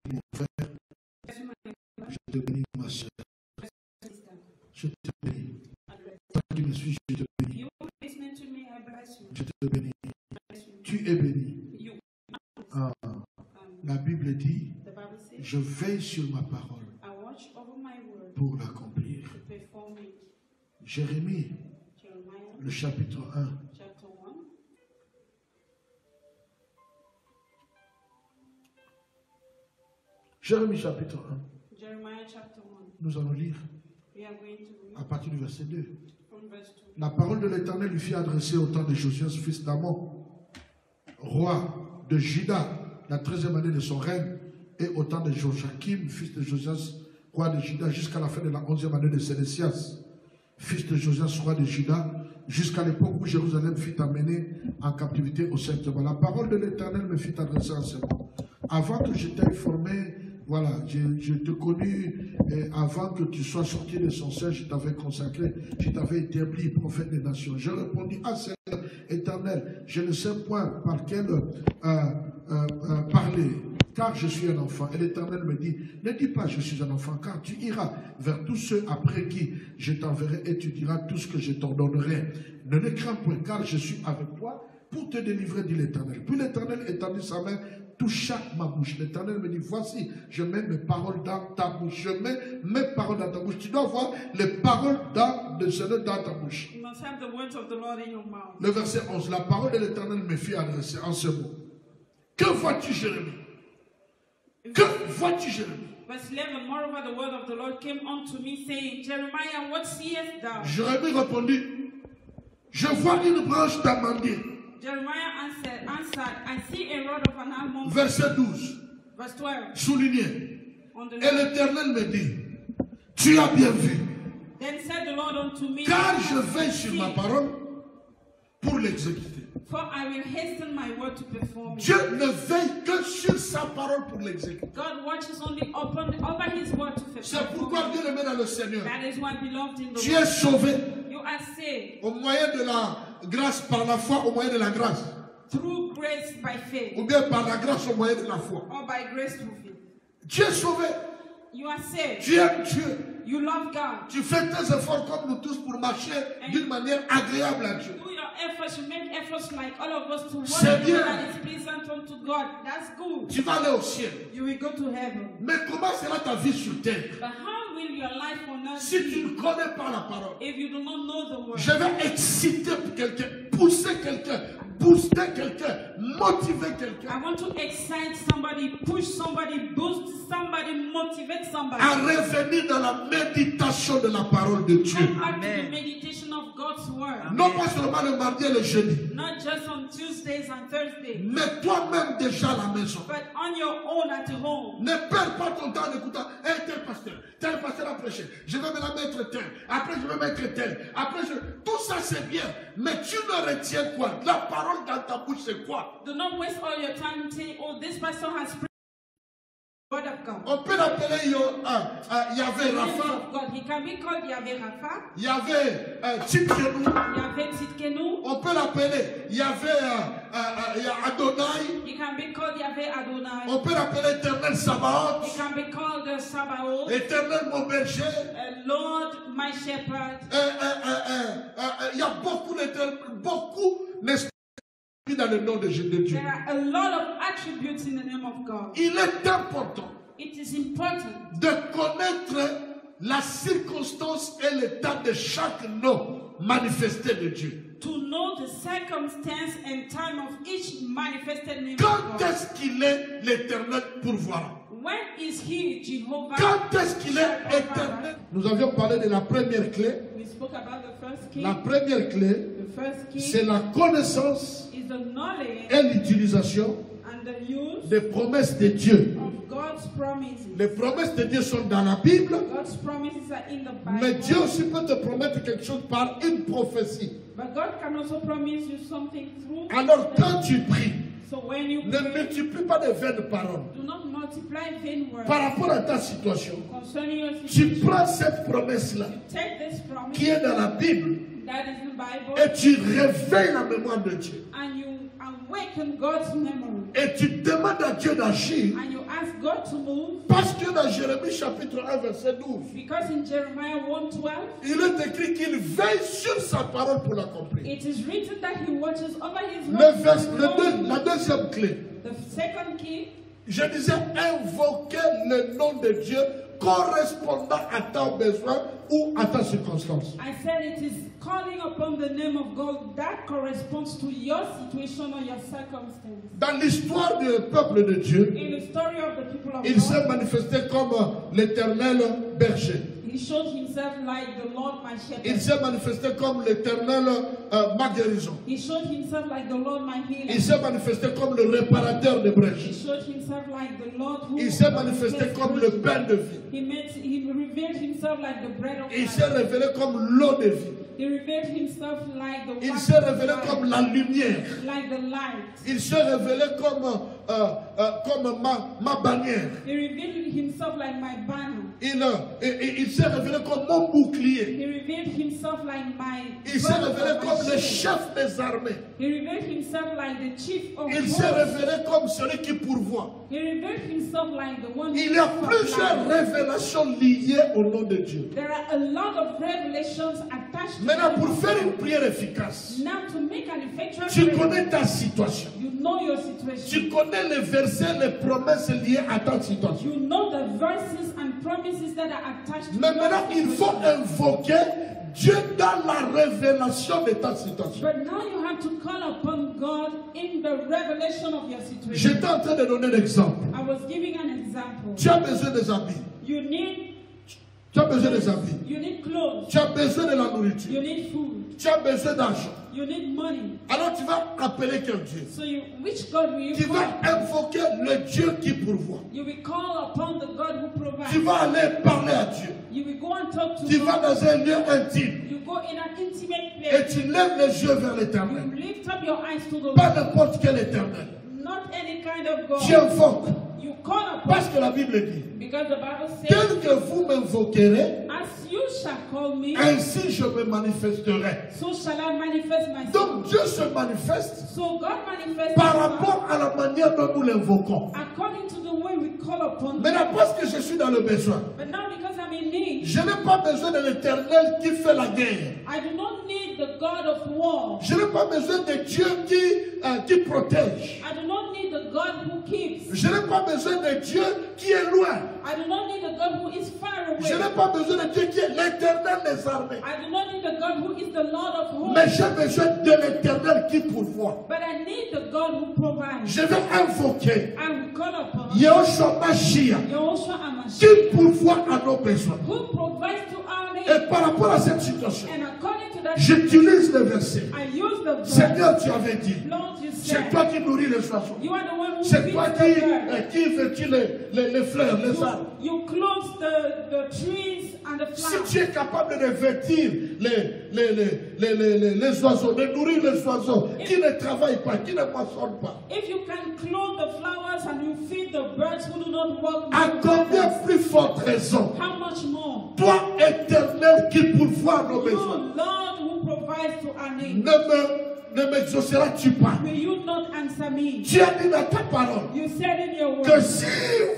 Mon frère, je te bénis, ma soeur. Je te bénis. Toi qui me suis, je te bénis. You listening to me, I bless you. Je te bénis. Bless you. Tu es béni. You. Ah, la Bible dit, The Bible says, je veille sur ma parole I watch over my word pour l'accomplir. to perform it. Jérémie, Jeremiah le chapitre 1. chapter 1. Jérémie chapitre 1. Jeremiah chapter 1. Nous allons lire We are going to à read partir du verset 2. from verse 2. La parole de l'Éternel lui fit adresser au temps de Josias, fils d'Amon, roi de Juda, la 13e année de son règne, et au temps de Joachim, fils de Josias, roi de Juda, jusqu'à la fin de la 11e année de Sédécias, fils de Josias, roi de Juda, jusqu'à l'époque où Jérusalem fut amenée en captivité au 5e. La parole de l'Éternel me fit adresser à ce moment. Avant que je t'aie formé, voilà, je te connu avant que tu sois sorti de son sein, je t'avais consacré, je t'avais établi prophète des nations. Je répondis, ah Seigneur éternel, je ne sais point par quel parler, car je suis un enfant. Et l'Éternel me dit, ne dis pas je suis un enfant, car tu iras vers tous ceux après qui je t'enverrai et tu diras tout ce que je t'ordonnerai. Ne les crains point, car je suis avec toi pour te délivrer, dit l'Éternel. Puis l'Éternel étendit sa main, toucha ma bouche. L'Éternel me dit, voici, je mets mes paroles dans ta bouche. Je mets mes paroles dans ta bouche. Tu dois voir les paroles de Seigneur dans ta bouche. You must have the words of the Lord in your mouth. Le verset 11, la parole de l'Éternel me fit adresser en ce mot. Que vois-tu, Jérémie? Que vois-tu, Jérémie? Verse 11, moreover the word of the Lord came unto me, saying, Jeremiah, what seest thou? Jérémie répondit, je vois une branche d'amandier. Jeremiah answered, I see a rod of an almond. Verset 12, Verse 12, souligné. on the Et l'Éternel me dit, tu as bien vu, Then said the Lord unto me, car je veille sur ma parole pour l'exécuter. For I will hasten my word to perform it. Dieu ne veille que sur sa parole pour l'exécuter. God watches only over his word to C'est perform pourquoi it. Dieu le met dans le Seigneur. That is why, beloved in the Tu Lord, es sauvé you are saved au moyen de la grâce par la foi, au moyen de la grâce. through grace by faith, Ou bien par la grâce au moyen de la foi. or by grace through faith. Tu es sauvé. You are saved. Tu aimes Dieu. You love God. Tu fais tes efforts comme nous tous pour marcher d'une manière agréable à Dieu. Do your efforts, you make efforts like all of us to work C'est bien. that is pleasant unto God. That's good. Tu vas aller au ciel. You will go to heaven. Mais comment sera ta vie sur terre But how will your life on earth si tu be ne connais pas la parole? if you do not know the word? Je vais exciter quelqu'un, pousser quelqu'un, booster quelqu'un, motiver quelqu'un I want to excite somebody, push somebody, boost somebody, motivate somebody. à revenir dans la méditation de la parole de Dieu. Come back to the Amen. meditation of God's word. Non pas seulement le mardi et le jeudi, Not just on Tuesdays and Thursdays, mais toi-même déjà à la maison. but on your own at home. Ne perds pas ton temps en écoutant tel pasteur a prêché, je vais me la mettre tel, après je vais mettre tel, tout ça c'est bien, mais tu ne retiens quoi? La parole dans ta bouche c'est quoi? Do not waste all your time saying, oh, this person has preached the word of God. On peut l'appeler, il y avait The name Rapha, of God. He can be called Yahweh Rapha, il y avait Tchitkenou, Yahweh Tzidkenu. on peut l'appeler, il y avait il y a Adonai, He can be called Yahweh Adonai. on peut l'appeler Éternel Sabaoth, He can be called Sabaoth, Éternel mon berger. Lord my shepherd. Il y a beaucoup n'est-ce pas, dans le nom de Dieu. There are a lot of attributes in the name of God. Il est important It is important de connaître la circonstance et l'état de chaque nom manifesté de Dieu. to know the circumstance and time of each manifested name of Quand God. est-ce qu'il est l'éternel pourvoyant? When is he Jehovah? Quand est-ce qu'il est éternel? Nous avions parlé de la première clé. We spoke about the first key. La première clé, The first key c'est la connaissance is the knowledge et l'utilisation and the use des promesses de Dieu. of God's promises. Les promesses de Dieu sont dans la Bible, God's promises are in the mais Bible. Dieu aussi peut te promettre quelque chose par une prophétie. But God can also promise you something through. Alors quand tu pries, So when you ne pray, multiplie pas de vaines paroles. do not multiply vain words Par rapport à ta situation, concerning your tu situation. prends cette promesse-là Take this promise qui est dans la Bible that is in the Bible et tu réveilles la mémoire de Dieu. and you awaken God's memory Et tu demandes à Dieu d'agir and you ask God to move, parce que dans Jérémie chapitre 1 verset 12, because in Jeremiah 1:12 il est écrit qu'il veille sur sa parole pour l'accomplir. it is written that he watches over his La deuxième clé, The second key, je disais invoquer le nom de Dieu correspondant à ton besoin ou à ta circonstance. I said it is calling upon the name of God that corresponds to your situation or your circumstance. Dans l'histoire du peuple de Dieu, In the story of the people of il God, s'est manifesté comme l'éternel berger. he showed himself like the Lord my Il shepherd. s'est manifesté comme l'éternel ma guérison. He showed himself like the Lord my Il healer. s'est manifesté comme le réparateur de He brèches. showed himself like the Lord who Il s'est manifesté comme le pain de vie. He revealed himself like the bread of Il life. s'est révélé comme l'eau de vie. He revealed himself like the Il water s'est of révélé life, comme la lumière. like the light. Il s'est révélé comme ma bannière. He revealed himself like my banner. Il s'est révélé comme mon bouclier. He revealed himself like my Il s'est brother, révélé my comme le shield. chef des armées. He revealed himself like the chief of Il s'est hosts. révélé comme celui qui pourvoit. He revealed himself like the one Il who y a supplies. plusieurs révélations liées au nom de Dieu. There are a lot of revelations attached to Maintenant, the pour name of faire God. une prière efficace, Now to make an effectual tu prayer, connais ta situation. you know your situation. Tu connais les versets, les promesses liées à ta situation. You know the verses and promises that are attached to Mais your maintenant, il faut situation. invoquer Dieu dans la révélation de ta situation. But now you have to call upon God in the revelation of your situation. J'étais en train de donner l'exemple. I was giving an example. Tu as besoin des habits. You need Tu as besoin des habits. You need clothes. Tu as besoin de la nourriture. You need food. Tu as besoin d'argent. You need money. Alors tu vas appeler quel Dieu? So which God will you Tu vas call? invoquer le Dieu qui pourvoit. You will call upon the God who provides. Tu vas aller parler à Dieu. You will go and talk to Tu vas God. dans un lieu intime You go in an intimate et place. tu lèves les yeux vers l'éternel. You lift up your eyes to the Pas Lord. n'importe quel éternel. Not any kind of God. Tu invoques. You call upon Parce que la Bible dit, because the Bible says, tel que vous m'invoquerez, as you shall call me, ainsi je me manifesterai. so shall I manifest myself. Donc Dieu se manifeste So God manifests par himself rapport à la manière dont nous l'invoquons. according to the way we call upon him. Maintenant, parce que je suis dans le besoin, But now because I'm in need, king. Je n'ai pas besoin de l'Éternel qui fait la guerre. I do not need the God of war. Je n'ai pas besoin de Dieu qui protège. I do not need the God who keeps. Je n'ai pas besoin de Dieu qui est loin. I do not need the God who is far away. Je n'ai pas besoin de Dieu qui est l'Éternel des armées. I do not need the God who is the Lord of hosts. Mais j'ai besoin de l'Éternel qui pourvoit. But I need the God who provides. Je vais invoquer I will call upon Yahushua Mashiach Yahushua qui HaMashiach, pourvoit à nos besoins. who provides to our needs. Et par rapport à cette situation, And according to that, j'utilise le verset. I use the verse. Seigneur, tu avais dit, Lord, you c'est said, toi qui nourris les oiseaux. you are the one who C'est feeds toi the birds. qui vêtis les fleurs, les arbres. You clothe the trees and the Si flowers. tu es capable de vêtir les oiseaux, de nourrir les oiseaux qui ne travaillent pas, qui ne moissonnent pas, If you can clothe the flowers and you feed the birds who do not work, à combien plus forte raison, how much more? toi éternel qui pourvoit nos You, besoins, Lord, who provides to our needs, ne m'exauceras-tu pas? will you not answer me? Tu as dit dans ta parole You said in your que word si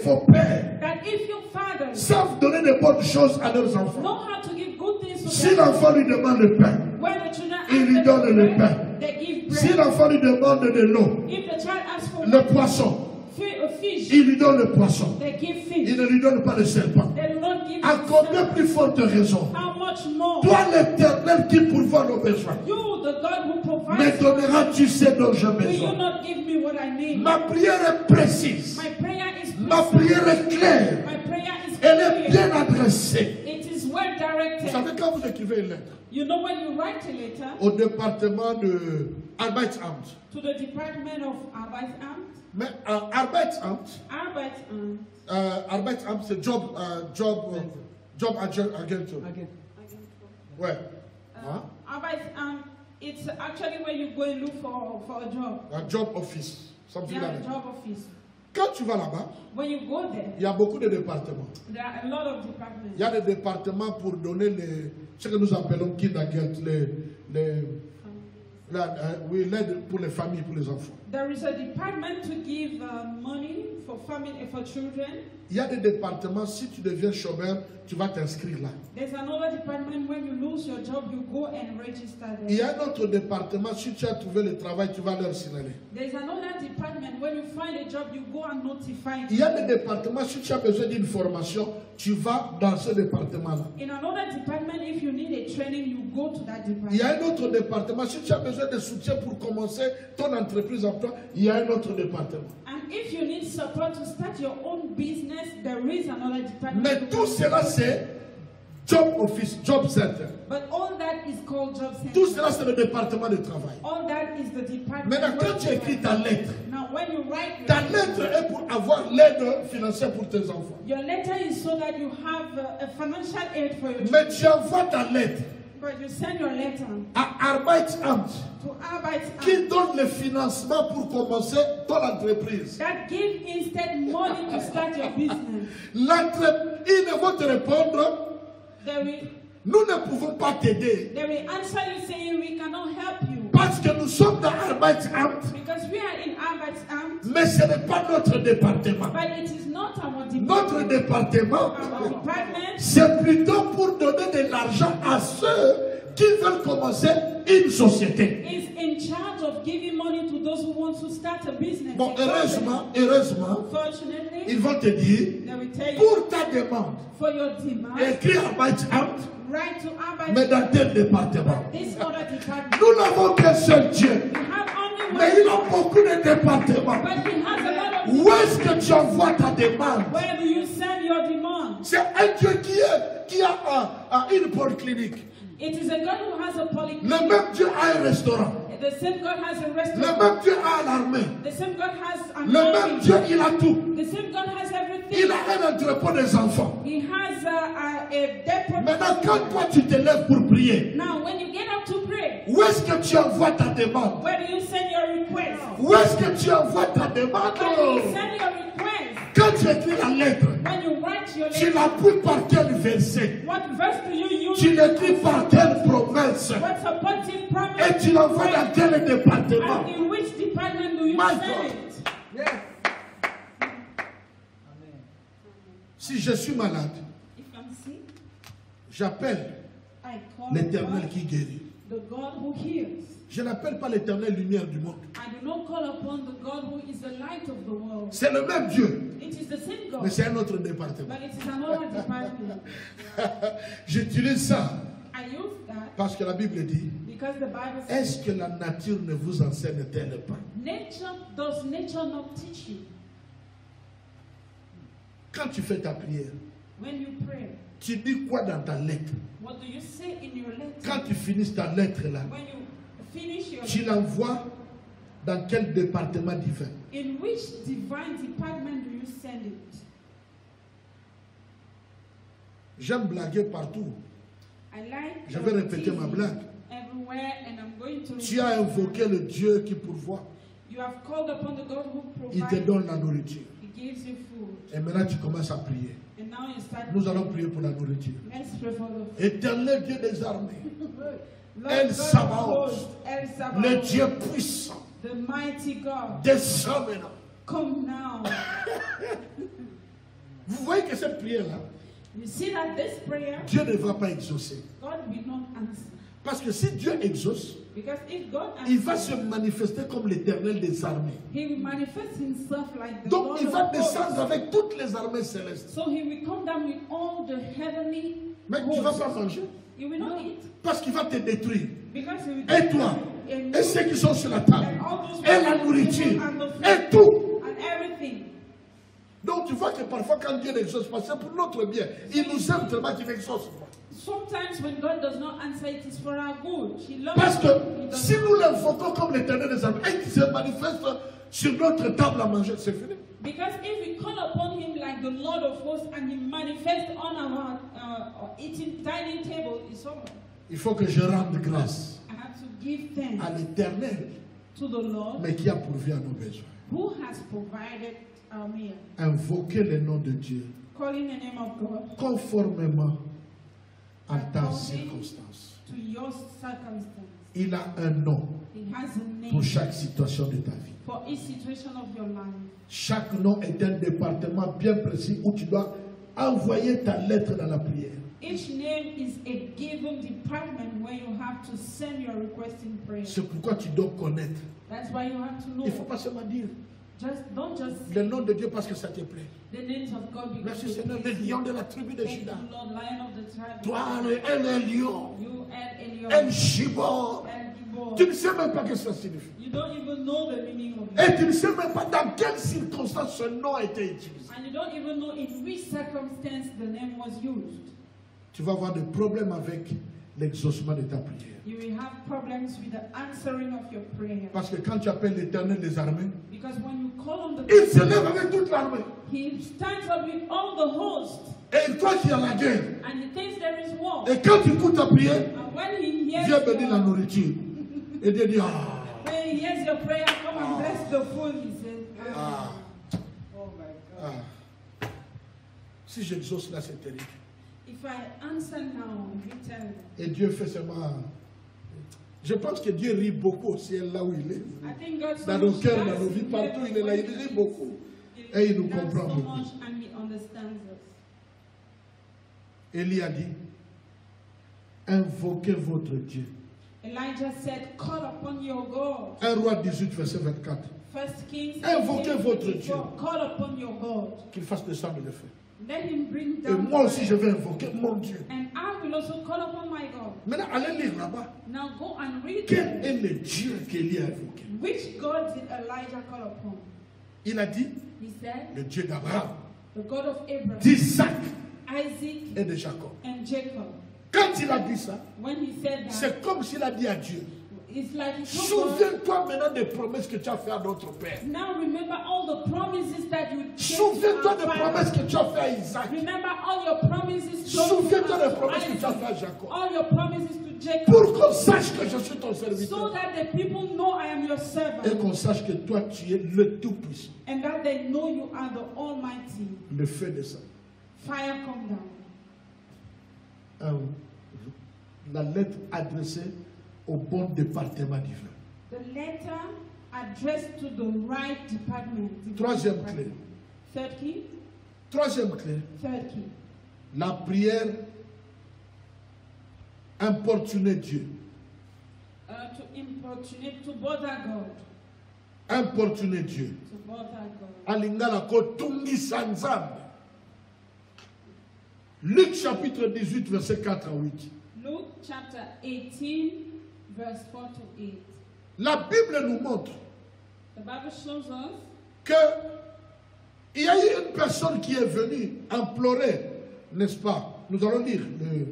vos pères that if your fathers savent donner de bonnes choses à leurs enfants, know how to give good things to si them, l'enfant lui demande le pain, when the children il lui ask donne them le for pain. bread, they give Si bread. l'enfant lui demande de l'eau, If the child asks for le poisson, a fish, il lui donne le poisson. they give Il fish. ne lui donne pas le serpent. They do not give À him combien something. plus forte raison, How much more? toi l'éternel qui pourvoit nos besoins, You, the God who me provides, donneras-tu ce dont j'ai will you besoin? not give me what I need? Ma prière est précise. My prayer is Ma precise. prière est claire. My prayer is Elle est clear. bien adressée. It is well Vous directed. savez, quand vous écrivez une lettre You know when you write a letter au département de Arbeitsamt, to the Department of Arbeitsamt, mais Arbeitsamt, Arbeitsamt c'est job agentur. Ouais. Hein? Arbeitsamt, it's actually where you go and look for a job. Un job office. Something Yeah, like a that. job office. Quand tu vas là-bas, When you go there, il y a beaucoup de départements. there are a lot of departments. Il y a des départements pour donner ce que nous appelons Kindergeld, l'aide pour les familles, pour les enfants. There is a department to give money for family for children. Il y a des départements, si tu deviens chômeur, tu vas t'inscrire là. There's another department when you lose your job, you go and register Il y there. a un autre département, si tu as trouvé le travail, tu vas leur signaler. There's another department when you find a job, you go and notify Il y a them. des départements, si tu as besoin d'une formation, tu vas dans ce département-là. In another department, if you need a training, you go to that Il y a department. un autre département, si tu as besoin de soutien pour commencer ton entreprise en toi, il y a un autre département. And if you need support to start your own business, there is another department. Mais tout cela, c'est job office, job center. But all that is called job Tout center. cela, c'est le département de travail. All that is the department. Maintenant, quand tu écris ta lettre, Now, when you write ta lettre est pour avoir l'aide financière pour tes enfants. your letter is so that you have a financial aid for your children. Mais tu envoies ta lettre But you send your letter à Arbeitsamt to Arbeitsamt qui donne le financement pour commencer ton entreprise. that give instead money to start your business. Ils ne vont te répondre, They will, nous ne pouvons pas t'aider they will answer you saying we cannot help you parce que nous sommes dans Arbeitsamt, because we are in Arbeitsamt, mais ce n'est pas notre département. but it is not our Notre department. département, Our department c'est plutôt pour donner de l'argent à ceux qui veulent commencer une société. is in charge of giving money to those who want to start a business. Bon, heureusement, Fortunately, ils vont te dire, they will tell you pour ta demande, for your demand, écris Arbeitsamt, write to mais Arbeitsamt, dans tel département. this other department. Nous n'avons qu'un seul Dieu, You have only mais one, il a beaucoup de départements. but he has a lot of Où est-ce que tu envoies ta demande? Where do you send your demand? C'est un Dieu qui a une polyclinique. It is a God who has a Le polyclinic. même Dieu a un restaurant. The same God has a Le restaurant. même Dieu a l'armée. The same God has an Le même army. Dieu, il a tout. The same God has everything. Il a un entrepôt des enfants. He has a depot. Maintenant, quand toi tu te lèves pour prier, Now, when you get up to pray, où est-ce que tu envoies ta demande? where do you send your request? Où est-ce que tu envoies ta demande? Where do you send your request? Quand tu écris la lettre, When you write your tu letter, l'appuies par quel verset? what verse do you use? Tu l'écris par quelle promesse? What supportive promise? Et tu l'envoies dans quel département? And in which department do you My send God. it? Yes. Amen. Si je suis malade, If I'm sick, J'appelle I call l'Éternel upon qui guérit. the God who heals. Je n'appelle pas l'Éternel lumière du monde. I do not call upon the God who is the light of the world. C'est le même Dieu, It is the same mais God, c'est un autre département. but it is another department. J'utilise ça I use that parce que la Bible dit, because the Bible says, est-ce que la nature ne vous enseigne-t-elle pas? does nature not teach you? Quand tu fais ta prière, When you pray, tu dis quoi dans ta lettre? what do you say in your letter? Quand tu finis ta lettre là, When you finish your tu l'envoies dans quel département divin? in which divine department do you send it? J'aime blaguer partout. I like Je vais répéter ma teasing blague. everywhere, and I'm going to. Tu as invoqué le Dieu qui pourvoit. You have called upon the God who Il te provides. donne la nourriture. He gives you food, Et maintenant tu commences à prier. and now you start. Nous allons prier pour la nourriture. Let's pray for the Éternel Dieu des armées, Lord El God of Sabaoth, hosts, El le Sabaoth, Dieu puissant, the mighty God, descends maintenant. come now. Vous voyez que cette prière-là, You see that this prayer, Dieu ne va pas exaucer. God will not answer. Parce que si Dieu exauce, Because if God il va answers, se manifester comme l'Éternel des armées. He will manifest Himself like the Donc God il va of descendre hosts. avec toutes les armées célestes. So He will come down with all the heavenly Mais tu ne vas hosts. pas manger. He will not eat Parce qu'il va te détruire. because He will Et toi, and et ceux qui sont sur la table, and all those et la people nourriture, and the food et tout. and everything. Donc tu vois que parfois quand Dieu n'exauce pas, c'est pour notre bien. Il nous aime tellement qu'il n'exauce pas. Sometimes when God does not answer, it is for our good. He loves Parce us. que He does si not- nous l'invoquons comme l'Éternel des armées et qu'il se manifeste sur notre table à manger, c'est fini. Because if we call upon Him like the Lord of hosts and He manifests on our eating dining table, it's over. Il faut que je rende grâce I have to give thanks à l'Éternel, to the Lord mais qui a pourvu à nos besoins. who has provided our meal. Invoquer le nom de Dieu Calling the name of God conformément à ta circonstance. to your circumstance. Il a un nom He has a name pour chaque situation de ta vie. for each situation of your life. Chaque nom est un département bien précis où tu dois envoyer ta lettre dans la prière. Each name is a given department where you have to send your request in prayer. C'est pourquoi tu dois connaître. That's why you have to know. Il ne faut pas seulement dire Don't just le nom de Dieu parce que ça te plaît. the names of God because Merci it Seigneur, le pleases you. lion de la tribu de Thank Juda. you, Lord, Lion of the tribe. Toi, elle est lion. You and Elion El Shibor. and Gibor. Tu ne sais même pas ce que ça signifie. You don't even know the meaning of it. Et tu ne sais même pas dans quelles circonstances ce nom a été utilisé. And you don't even know in which circumstance the name was used. Tu vas avoir des problèmes avec l'exaucement de ta prière. You will have problems with the answering of your prayer. Parce que quand tu appelles l'Éternel des armées, Because when you call on the il se lève avec toute l'armée. He stands up with all the host Et toi qui as la guerre, and he thinks there is war. et quand tu écoutes ta prière, And when he hears viens bénir la your, nourriture. Et Dieu dit, ah, when he hears your prayer, come and bless the food, he says, ah, Oh my God. ah. Si j'exauce là, c'est terrible. if I answer now, you tell me. Et Dieu fait seulement... Je pense que Dieu rit beaucoup au ciel là où il est. I think God so Dans nos much cœurs, dans loves nos vies, you partout, il est là, il rit beaucoup. He Et il nous loves comprend so beaucoup. much and he understands us. Élie a dit, invoquez votre Dieu. Elijah said, call upon your God. 1 Roi 18, verset 24. First Kings Invoquez 18, votre 24, Dieu. Call upon your God. Qu'il fasse descendre le feu. Let him bring Et down moi aussi, je fire. vais invoquer mon Dieu. And I will also call upon my God. Maintenant, allez lire là-bas. Now go and read Quel est le Dieu qu'Élie a invoqué? which God did Elijah call upon. Il a dit, He said, le Dieu d'Abraham, the God of Abraham, d'Isaac Isaac, et de Jacob. and Jacob. Quand il a dit ça, When he said that, c'est comme s'il a dit à Dieu, it's like he told God, souviens-toi maintenant des promesses que tu as faites à notre Père. now remember all the promises that you gave to Souviens-toi our des father. promesses que tu as faites à Isaac. Remember all your promises to Souviens-toi des to promesses que tu as Isaac. faites à Jacob. All your promises to Jacob. Pour qu'on sache que je suis ton So serviteur. that the people know I am your Et servant. qu'on sache que toi, tu es le Tout-Puissant. And that they know you are the Almighty. Le feu descend. Fire come down. La lettre adressée au bon département divin. The letter addressed to the right department. Troisième clé. Third key. Troisième clé. Third key. La prière Importuner Dieu. To importunate, to bother God. Importuner Dieu. To bother God. Alingala kotungisa nzambe. Luc chapitre 18 verset 4 à 8. Luke chapter 18 verse 4 to 8. La Bible nous montre The Bible shows us que il y a eu une personne qui est venue implorer, n'est-ce pas? Nous allons lire le...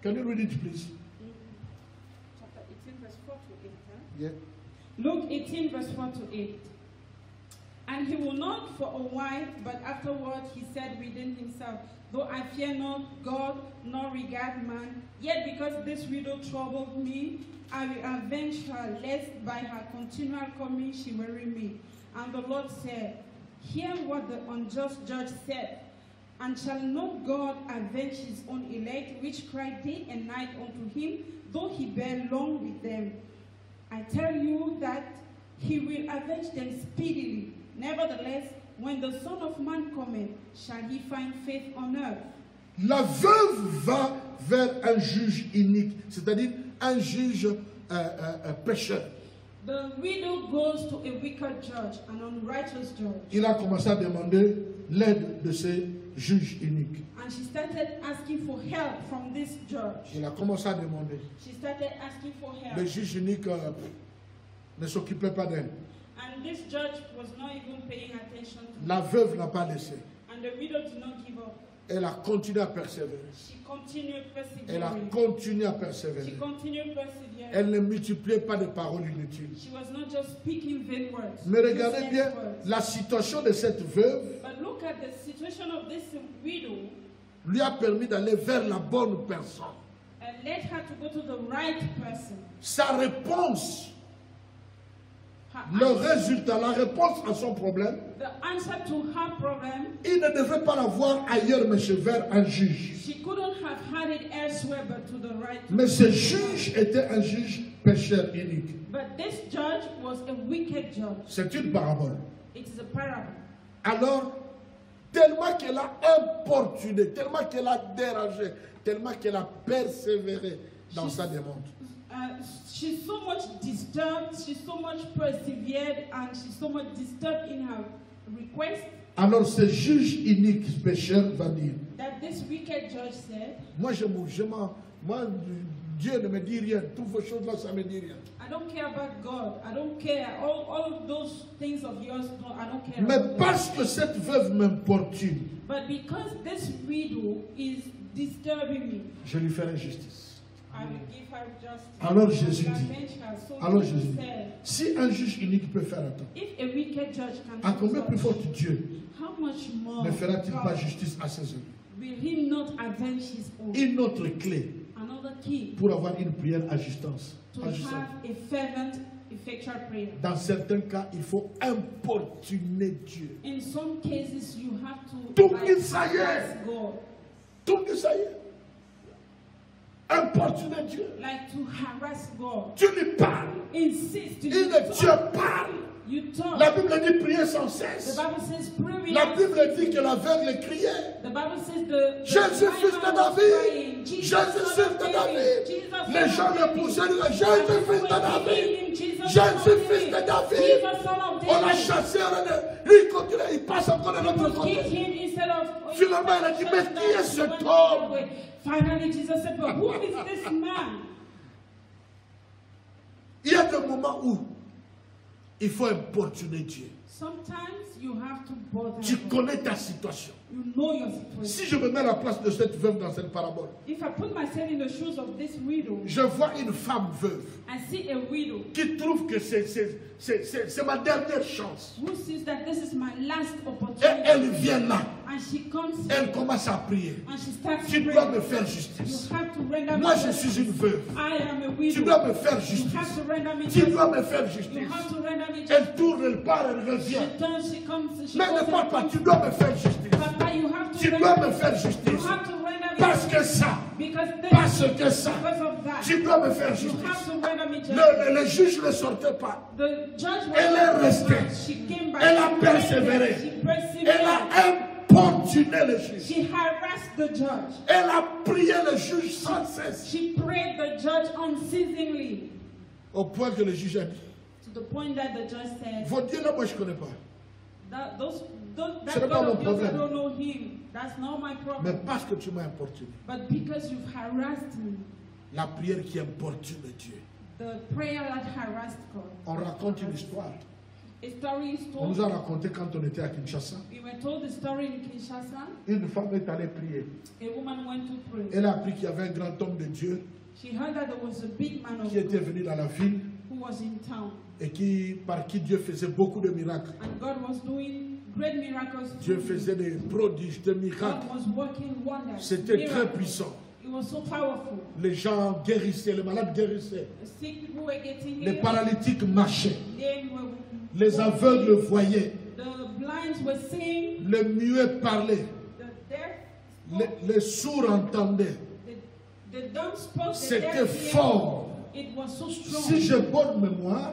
Can you read it, please? chapter 18 verse 4 to 8. Yeah. Luke 18 verse 4 to 8. And he will not for a while, but afterward he said within himself, though I fear not God, nor regard man, yet because this widow troubled me, I will avenge her, lest by her continual coming she weary me. And the Lord said, hear what the unjust judge said. And shall not God avenge his own elect, which cry day and night unto him, though he bear long with them? I tell you that he will avenge them speedily. Nevertheless, when the Son of Man cometh, shall he find faith on earth? La veuve va vers un juge unique, c'est-à-dire un juge pécheur. The widow goes to a wicked judge, an unrighteous judge. Il a commencé à demander l'aide de ces juges uniques. And she started asking for help from this judge. Il a commencé à demander. She started asking for help. Le juge unique ne s'occupait pas d'elle. And this judge was not even paying attention to La her. veuve n'a pas laissé. And the widow did not give up. Elle a continué à persévérer. She continued Elle a persevering. continué à She persévérer. continued persevering. Elle ne multipliait pas de paroles inutiles. She was not just speaking vain words. Mais regardez useless bien words. la situation de cette veuve But look at the situation of this widow lui a permis d'aller vers la bonne personne. and led her to go to the right person. Sa réponse, Her le answer, résultat, la réponse à son problème, the answer to her problem, il ne devait pas l'avoir ailleurs, mais vers un juge. she couldn't have had it elsewhere but to the right. Mais ce juge était un juge pécheur unique. But this judge was a wicked judge. C'est une parabole. It is a parable. Alors, tellement qu'elle a importuné, tellement qu'elle a dérangé, tellement qu'elle a persévéré dans sa demande. She's so much disturbed, she's so much persevered, and she's so much disturbed in her request Alors ce juge unique pécheur va dire, that this wicked judge said, moi, Dieu ne me dit rien, toutes vos choses-là, ça ne me dit rien. I don't care about God, I don't care, all of those things of yours, no, I don't care. Mais about parce God. que cette veuve m'importune, But because this widow is disturbing me, je lui ferai justice. I will give her justice. Alors I Jésus will dit, avenge her. So alors Jesus Jésus dit, said, si un juge unique peut faire autant, if a wicked judge can à do combien plus such, fort Dieu how much more ne fera-t-il pas God justice à ses œuvres? will he not avenge his own? Une autre clé Another key pour avoir une prière agissante. to have a fervent, effectual prayer. Dans certains cas, il faut importuner Dieu. In some cases, you have to Tout like, le ça y est. harass God, Tout le ça y est. Importuner Dieu. like to harass God. Tu lui parles. Insist. Il You Dieu talk. parle. You talk. La Bible dit prier sans The cesse. Bible says pray La without Bible dit ceasing. que l'aveugle criait. The Bible says the Jésus, blind fils de man was David. crying, Jesus, Jésus, son fils of de David. David. Jesus, Les son gens of le David. poussaient, disaient, And Jésus, people fils de were David. kicking him, Jesus, son Jésus, of fils de David. David. Jesus, son of On l'a David. chassé, lui il continue, il passe encore de l'autre People kicked côté. him instead of. Finalement, il a dit, mais qui est cet homme? Finally, Jesus said, but who is this man? Il y a des moments où il faut importuner Dieu. Sometimes you have to bother Tu God. connais ta situation. You know your situation. Si je me mets à la place de cette veuve dans cette parabole, If I put myself in the shoes of this widow, je vois une femme veuve I see a widow qui trouve que c'est ma dernière chance. who sees that this is my last Et opportunity. elle vient là, And she comes elle here commence à prier. and she starts Tu dois praying. me faire You justice. have to render Moi, me je justice. suis une veuve. I am a Tu widow. dois me faire You justice. have to render me Tu justice. dois me faire You justice. have to render me justice. Elle tourne, elle part, elle revient. She turns, she comes, she Mais goes ne parle and pas, comes. tu dois me faire justice. Papa, you have to Tu render dois me me faire justice. You justice. have to render me Parce justice. que ça, Because this, parce que ça, because of that, tu dois me faire you justice. have to render me justice. Le juge ne sortait pas. The judge was Elle est restée. She came back. Elle a She persévéré. She Elle persevered. a importuné le juge. She harassed the judge. Elle a prié le le juge sans cesse. She prayed the judge unceasingly. Au point que le juge a dit, To the point that the judge said, vos dieux là, moi je ne connais pas. that Ce n'est pas God mon of yours, I problème. don't know him. That's not my Mais problem. parce que tu m'as importuné. But because you've harassed me, La prière qui importune Dieu. the prayer that harassed God. On raconte une histoire. A story is On nous a told. raconté quand on était à Kinshasa. We were told the story in Kinshasa. Une femme est allée prier. A woman went to pray. Elle a appris qu'il y avait un grand homme de Dieu She heard that there was a big man of qui était God venu dans la ville who was in town. et par qui Dieu faisait beaucoup de miracles. And God was doing great miracles. Dieu through him. faisait des prodiges, des God miracles. was working wonders. C'était très miracles. puissant. It was so powerful. Les gens guérissaient, les malades guérissaient, The sick people were getting les healed. paralytiques marchaient, They were les aveugles voyaient, The blinds were seeing. les muets parlaient, The deaf les sourds entendaient. the dumb spoke. The C'était deaf fort. heard. It was so strong. Si j'ai bonne mémoire,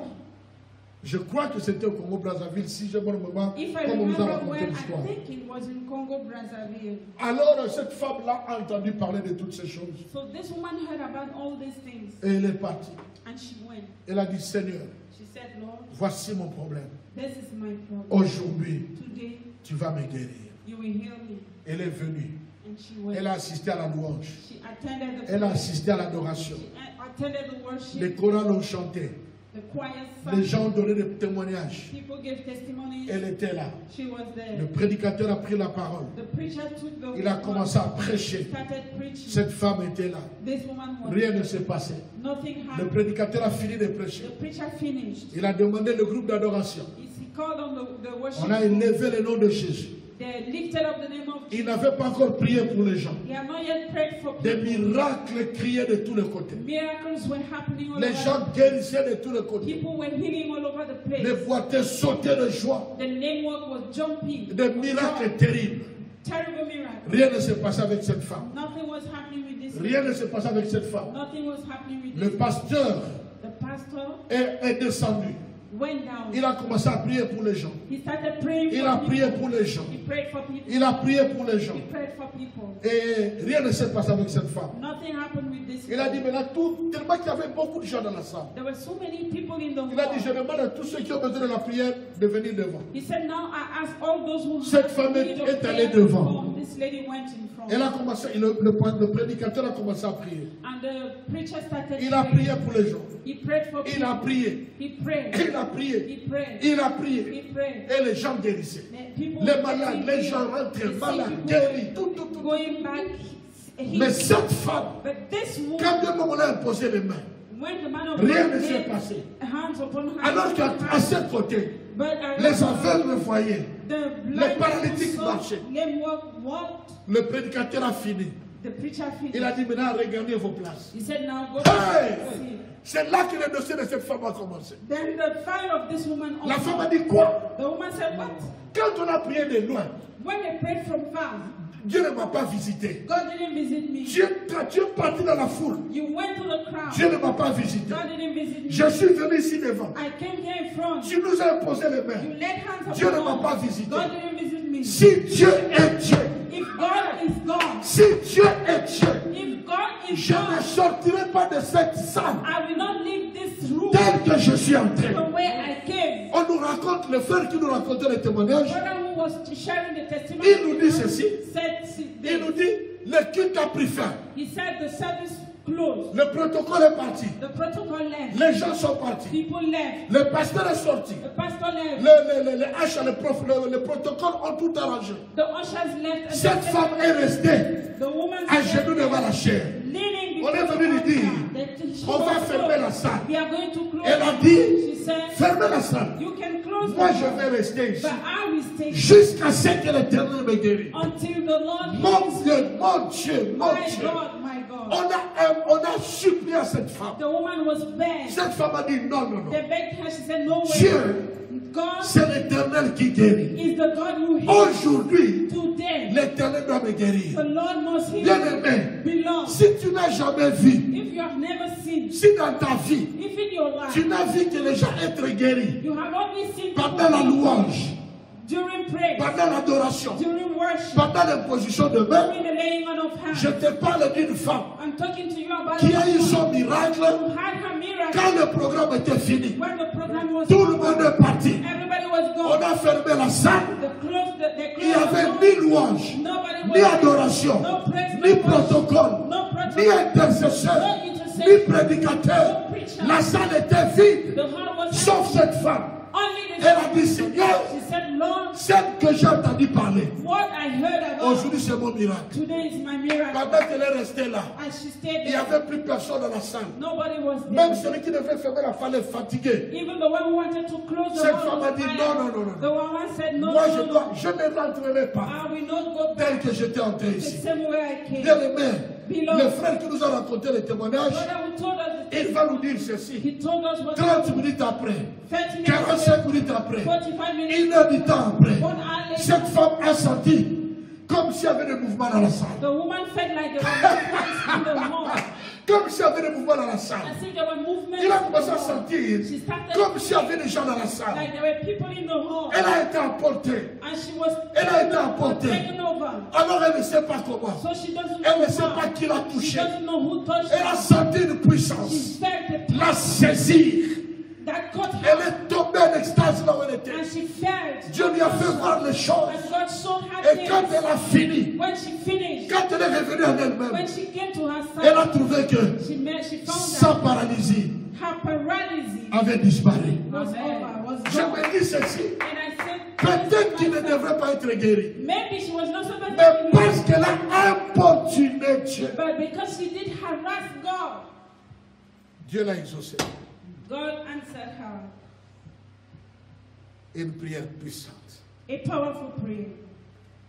je crois que c'était au Congo-Brazzaville, si j'ai bonne mémoire, If I comme on nous a remember raconté well, l'histoire. I think it was in Congo, Brazzaville. Alors cette femme-là a entendu parler de toutes ces choses. So this woman heard about all these things Et elle est partie. and she went. Elle a dit, Seigneur, She said, Lord, voici mon problème. this is my problem. Aujourd'hui, Today tu vas me guérir. you will heal me. Elle est venue. And she went. Elle a assisté à la louange. She attended the Elle a prayer. assisté à l'adoration. She attended the worship. Les chorales ont chanté. The choir Les sang. gens ont donné des témoignages. People gave testimonies. Elle était là. She was there. Le prédicateur a pris la parole. The preacher took the Il a commencé à prêcher. started preaching. Cette femme était là. This woman was Rien ne s'est passé. nothing Le happened. prédicateur a fini de prêcher. The preacher finished. Il a demandé le groupe d'adoration. He called on the worship. On a élevé le nom de Jésus. They lifted up the name of Il Jesus. n'avait pas encore prié pour les gens. He had not yet prayed for Des people. miracles criaient de tous les côtés. Miracles were happening all Les over. gens guérissaient de tous les côtés. People were healing all over the place. Les boiteux sautaient de joie. The name work was jumping. Des miracles terribles. Terrible miracle. Rien ne s'est passé avec cette femme. Nothing was happening with this. Rien ne s'est passé avec cette femme. Nothing was happening with Le this. pasteur The pastor est descendu. went down. Il a commencé à prier pour les gens. He started praying Il for a people. prié pour les gens. He prayed for people. Il a prié pour les gens. He prayed for people. Et rien ne s'est passé avec cette femme. Nothing happened with this. Il a dit, mais là, tellement qu'il y avait beaucoup de gens dans la salle. There were so many people in the Il a dit, je hall. demande à tous ceux qui ont besoin de la prière de venir devant. He said, now I ask all those who Cette have femme need of est allée prayer devant. to come. This lady went in front. Elle a commencé, le prédicateur a commencé à prier. And the preacher started Il a praying. prié pour les gens. He prayed for Il a people. prié. He prayed. Il a prié. He prayed. Il a prié. He prayed. Et les gens guérissaient. The people Les were malades, getting les healed. gens rentrent The sick malades, people guéris, were tout, tout, tout. going back. Mais cette femme, But this quand woman, Dieu m'a imposé les mains, when the man of rien God ne s'est laid passé. hands upon her, Alors qu'à ses côtés, but les aveugles voyaient. the les blind paralytiques people saw, marchaient. lame walked. Le prédicateur a fini. The preacher finished. Il a dit, maintenant, regardez vos places. He said, now go Hey! back and see. C'est là que le dossier de cette femme a commencé. Then the fire of this woman La also. femme a dit quoi? The woman said, what? Quand on a prié de loin, When they prayed from far, Dieu ne m'a pas visité. God didn't visit me. Quand tu es parti dans la foule, You went to the crowd. Dieu ne m'a pas visité. God didn't visit me. Je suis venu ici devant. I came here in front. Tu nous as imposé les You mains. laid hands Dieu ne upon m'a pas us. visité. God didn't visit me. Si Dieu est Dieu, If God is God, si Dieu est Dieu, if God is je ne God, sortirai pas de cette salle I will not leave this room tel que je suis entré. the way I came. On nous raconte, le frère qui nous racontait les témoignages, Brother who was sharing the testimony, il nous dit ceci. said, Il nous dit, le culte a pris fin. he said the service closed. Le protocole est parti. The protocol left. Les gens sont partis. People left. Le pasteur est sorti. The pastor left. Les H, le protocole ont tout arrangé. The ushers left. And Cette the- femme est restée the woman à genoux devant la chair. leaning On est before venu lui the dire, altar. She on va was fermer closed. la salle. We are going to close. Elle a dit, She said, fermez la salle. you can close Moi, the je door, vais rester ici. but I will stay Jusqu'à ce que l'Éternel me guérisse. until the Lord Mon heals Dieu, mon Dieu, mon my Dieu. God, my God. On a supplié à cette femme. The woman was begged. Cette femme a dit, non, non, non. They begged her. She said, no way. Dieu, God c'est l'Éternel qui guérit. is the God who heals. Aujourd'hui, Today, l'Éternel doit me guérir. the Lord must heal Bien-aimé, belong. si tu n'as jamais vu, If you have never seen, si dans ta vie, if in your life tu n'as vu que les gens être guéris you have only seen pendant la people louange, during praise, pendant l'adoration, during worship, pendant l'imposition de main, during the laying on of hands. je te parle d'une femme I'm talking to you about qui a a eu woman son miracle who had her miracle. quand le programme était fini. When the program was Tout le monde est parti. everybody was On gone. a fermé la salle. Il n'y avait ni louange, ni adoration, ni protocole, ni intercesseur, ni prédicateur. La salle était vide, sauf cette femme. Elle a dit, Seigneur, She said, Lord, celle que j'ai entendu parler, what I heard about aujourd'hui c'est mon miracle. today is my miracle. Pendant qu'elle est restée là, And she stayed il n'y there. avait plus personne dans la salle. Nobody was there. Même celui qui devait fermer la salle est fatigué. Even the one who wanted to close the Cette door femme a was dit, tired. non, non, non, non. The one said, no, Moi, no, no. je ne rentrerai pas I will not go tel back que j'étais entré the ici. same way I came. Bien aimé, le frère qui nous a raconté le témoignage, Brother who told us the il va nous dire ceci. he told us what 30 minutes après, 30 minutes 45 minutes après, 45 minutes, 1 heure du temps après, 1 hour later, cette femme a senti comme s'il y avait des mouvements dans la salle. the woman felt like there were movements in the hall. Comme s'il y avait des mouvements dans la salle. As if there were movements Il a in commencé the à hall. sentir She started comme s'il y avait des gens dans la salle. like there were people in the hall. Elle a été emportée. And she was Elle a été emportée. taken over. Alors elle ne sait pas comment. So she doesn't Elle know ne sait how. pas qui l'a She touchée. doesn't know who touched Elle a her. senti une She puissance. felt the La power saisir. that caught Elle her. est tombée en extase là où elle était. And she felt. Dieu lui a fait voir les choses. And God showed her Et quand things. elle a fini, When she finished, quand elle est revenue en elle-même, when she came to her elle a side, trouvé que she found sa that paralysie her paralysis avait disparu. was over, was Je gone. me dis ceci. And I said, Peut-être qu'il ne devrait pas être guéri. maybe she was not supposed Mais to be parce healed, qu'elle a importuné Dieu, but because she did harass God, Dieu l'a exaucé. God answered her. Une prière puissante. A powerful prayer.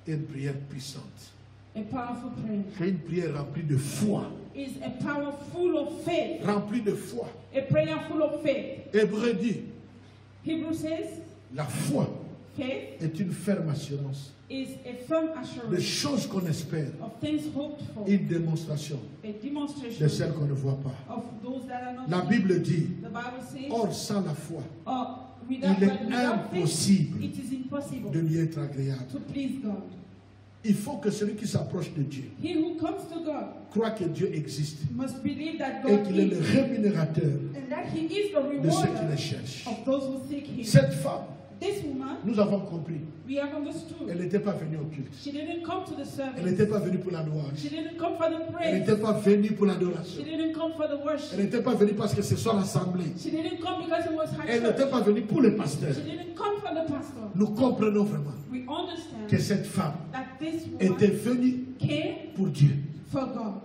Une prière puissante. A powerful prayer C'est une prière remplie de foi. is a power full of faith. Remplie de foi. A prayer full of faith. Hébreu dit, Hebrew says, la foi faith est une ferme assurance is a firm des assurance choses qu'on espère, of things hoped for, une démonstration a de demonstration celles qu'on ne voit pas. of those that are not La seen. Bible dit, The Bible says, or sans la foi, without, il est but without faith, impossible it is impossible de lui être agréable. to please God. Il faut que celui qui s'approche de Dieu He who comes to God croit que Dieu existe must believe that et God qu'il est le is, rémunérateur and that He is the de ceux qui rewarder le cherchent. of those who seek Him. Cette femme, This woman, nous avons compris, we have understood, elle n'était pas venue au culte. she didn't come to the Elle service. n'était pas venue pour la louange. She didn't come for the Elle praise. n'était pas venue pour She l'adoration. didn't come for the Elle worship. n'était pas venue parce que c'est son assemblée. She didn't come because it was her Elle n'était church. pas venue pour le pasteur. She didn't come for the pastor. Nous comprenons vraiment We understand que cette femme that this était woman venue came pour Dieu. for God.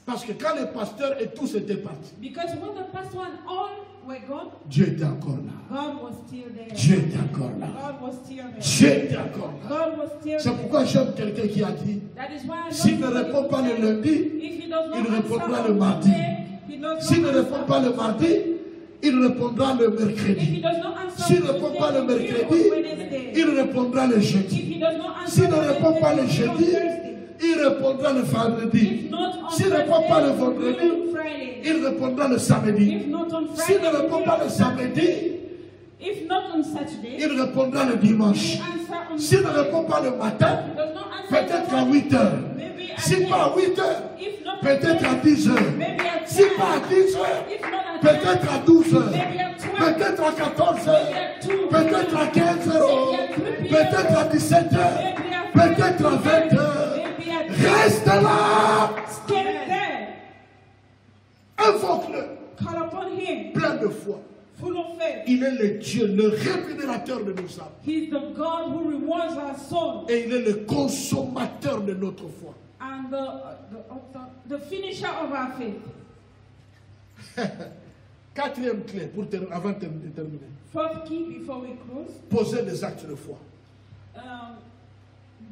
Parce que quand le pasteur et tous étaient partis, Because when the pastor and all were gone, Dieu était encore là. God was still there. Dieu était encore là. God was still there. Dieu était encore là. God was still C'est there. pourquoi j'aime quelqu'un qui a dit, That is why I love s'il ne somebody répond who pas le said, lundi, if he does not il répondra answer le on mardi. Monday, he does S'il ne not répond answer pas le on mardi, Tuesday. il répondra le If he mercredi. does not answer S'il ne on répond Tuesday, pas le he will mercredi, on Wednesday. il répondra le If jeudi. he does not answer S'il ne on répond pas le Wednesday, he will on jeudi, Thursday. il répondra le vendredi. If not on S'il ne répond pas le Thursday, he vendredi, will on Friday. il répondra le samedi. If not on S'il Friday, ne he répond will pas on le Saturday. samedi, If not on Saturday, il répondra le he dimanche. will answer on S'il ne Sunday. répond pas le matin, He does not answer peut-être on à 8 heures. Maybe at Si 10. pas à 8 heures, If not at peut-être à 10, 10 heures. maybe at Si 10. pas à 10 heures, If not at 10, peut-être à 12 heures. maybe at 12. Peut-être à 14 heures. Maybe at 2. Peut-être à 15 heures. Peut-être à 17 heures. Maybe at Peut-être à 20 heures. Maybe at Reste là. Stay there. Invoque-le. Call upon him. Plein de foi. Full of faith. Il est le Dieu, le rémunérateur de nos âmes. He's the God who rewards our soul Et il est le consommateur de notre foi. and the finisher of our faith. Quatrième clé avant de terminer. Fourth key before we close. Posez les actes de foi.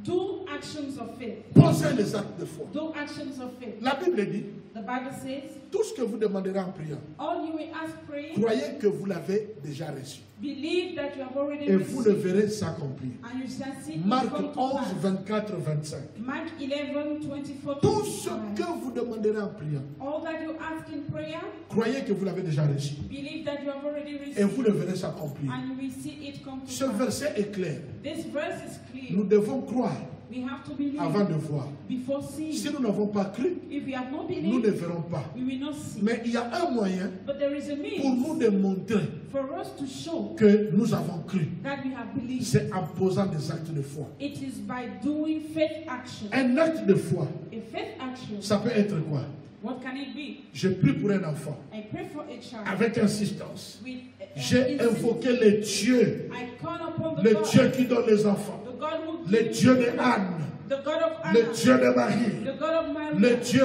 Do actions of faith. Posez les actes de foi. Do actions of faith. La Bible dit, The Bible says, tout ce que vous demanderez en priant, all you will ask praying, croyez que vous l'avez déjà reçu. Believe that you have already et vous le received. verrez s'accomplir. And you shall see it Marc come to 11, pass. 24, 25. Mark 11, 24, Tout ce 25. que vous demanderez en priant, All that you ask in prayer, croyez que vous l'avez déjà reçu. believe that you have already Et vous received. le verrez s'accomplir. And you will see it come to Ce pass. verset est clair. This verse is Nous clear. devons croire We have to believe avant de voir. before Si seeing. nous n'avons pas cru, If we have not nous ne believed, verrons pas. we will not see. Mais il y a un moyen But there is a pour means nous démontrer for us to show que nous avons cru. that we have believed. C'est en posant des actes de foi. It is by doing faith action. Un acte de foi, A faith action. ça peut être quoi? What can it be? Je prie pour un enfant I pray for a child. avec insistance. With J'ai insistence. invoqué le Dieu, I call upon the le God, Dieu qui donne les enfants, the God who le gives, Dieu de Anne, the God of Anna, le Dieu de Marie, the God of Mary, le Dieu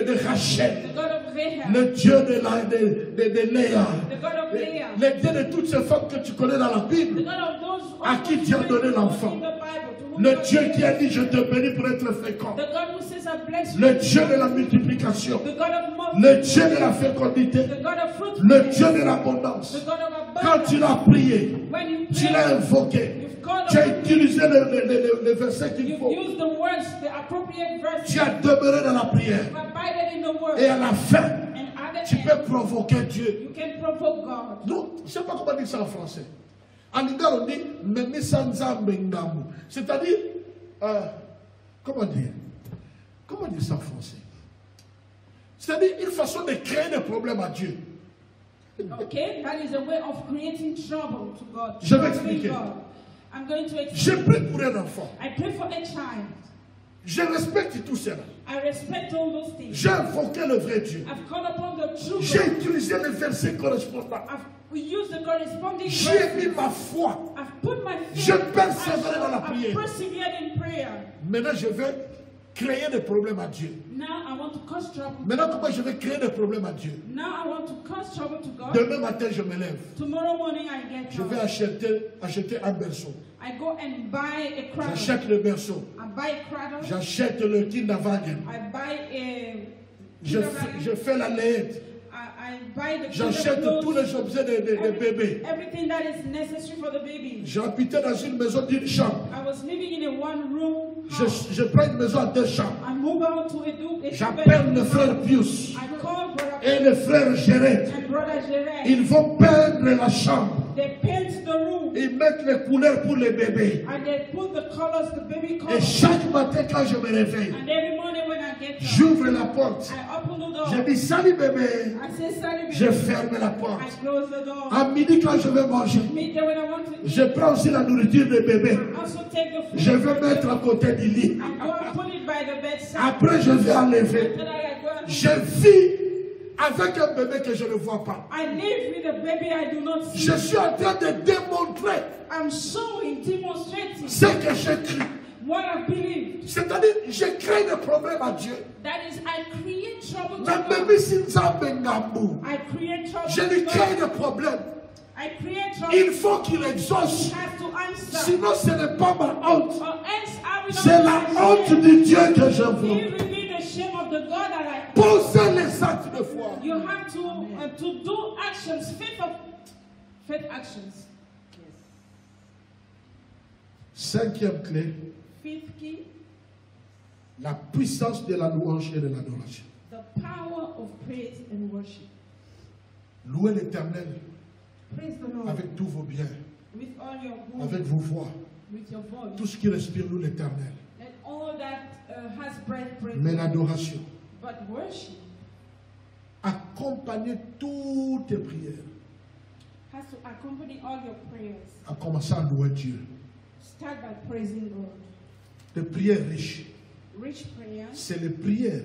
de Rachel, the God of Rahab, le Dieu de Léa, the God of Leah, le Dieu de toutes ces femmes que tu connais dans la the Bible, God of those à qui Dieu a donné l'enfant, in the Bible, to whom le God Dieu gave qui a dit je te bénis pour être fécond, the God who says I bless you, le Dieu de la multiplication, the God of le multitude, Dieu de la fécondité, the God of le fruitfulness, Dieu de l'abondance. the God of Quand abundance. tu l'as prié, When you tu pray, l'as invoqué, you've called tu as upon, utilisé le verset qu'il you've faut, used the words, the appropriate verses, tu as demeuré dans la prière, you've abided in the word, et à la fin, and at the tu end, peux provoquer Dieu. you can provoke God. Non, je ne sais pas comment dire ça en français. En Lingala, on dit Memisanzambengamu. C'est-à-dire, comment dire ça en français? C'est-à-dire une façon de créer des problèmes à Dieu. Okay, that is a way of creating trouble to God. Je vais troubling expliquer. God. I'm going to Je explain. prie pour un enfant. I pray for a child. Je respecte tout cela. I respect all those things. J'ai invoqué le vrai Dieu. I've called upon the true J'ai God. utilisé les versets correspondants. We use the corresponding J'ai mis verses. ma foi. I've put my Je faith. persévérais dans la I've prière. persevered in prayer. Maintenant, je vais créer des problèmes à Dieu. Now I want to cause trouble. Maintenant, comment je vais créer des problèmes à Dieu? Now I want to cause trouble to God. Demain matin, je me lève. Tomorrow morning I get Je vais up. acheter un berceau. I go and buy a cradle. J'achète le berceau. I buy a cradle. J'achète le Kinderwagen. I buy a. Je fais la layette. I buy the J'achète clothes, tous les objets de bébé. everything that is necessary for the baby. J'habitais dans une maison d'une chambre. I was living in a one-room house. Je prends une maison à 2 chambres. I move out to a J'appelle le frère Pius I call brother et le frère Géret. and brother Jerry. Ils vont peindre la chambre. They paint the room Ils mettent les couleurs pour les bébés. and they put the colors, the baby Et colors. chaque matin quand je me réveille, And every morning when I get up, j'ouvre la porte. I open the door. Je dis salut bébé. I say sorry, baby. Je ferme la porte. I close the door. À midi quand je vais manger, Midday when I want to eat, je prends aussi la nourriture de bébé. I also take the food. Je vais mettre à côté du lit. I go and put it by the bedside. Après je vais enlever. After that, I go and Je vis avec un bébé que je ne vois pas. I live with a baby I do not see. Je suis en train de démontrer I'm showing, demonstrating ce que j'écris. what I believe. C'est-à-dire, je crée des problèmes à Dieu. That is, I create trouble to Mais God. même si nous avons un amour, I create trouble je to lui crée God. des problèmes. I create trouble. Il faut qu'il exauce. He has to answer. Sinon, ce n'est pas ma honte. Or else I will C'est la honte du Dieu que je He veux. will be the shame of the God that I. Posez les actes de foi. You have to do actions, faith actions. Cinquième clé, Fifth key, la puissance de la louange et de l'adoration. the power of praise and worship. Louez l'Éternel Praise the Lord avec tous vos biens, with all your good, avec vos voix. with your voice. Tout ce qui respire, loue l'Éternel. Let all that has breath praise. Mais the Lord. l'adoration, But worship accompagnez toutes tes prières has to accompany all your prayers. en commençant à louer Dieu. Start by praising God. Des prières riches, Rich prayers c'est les prières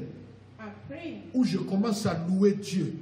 are praying où je commence à louer Dieu.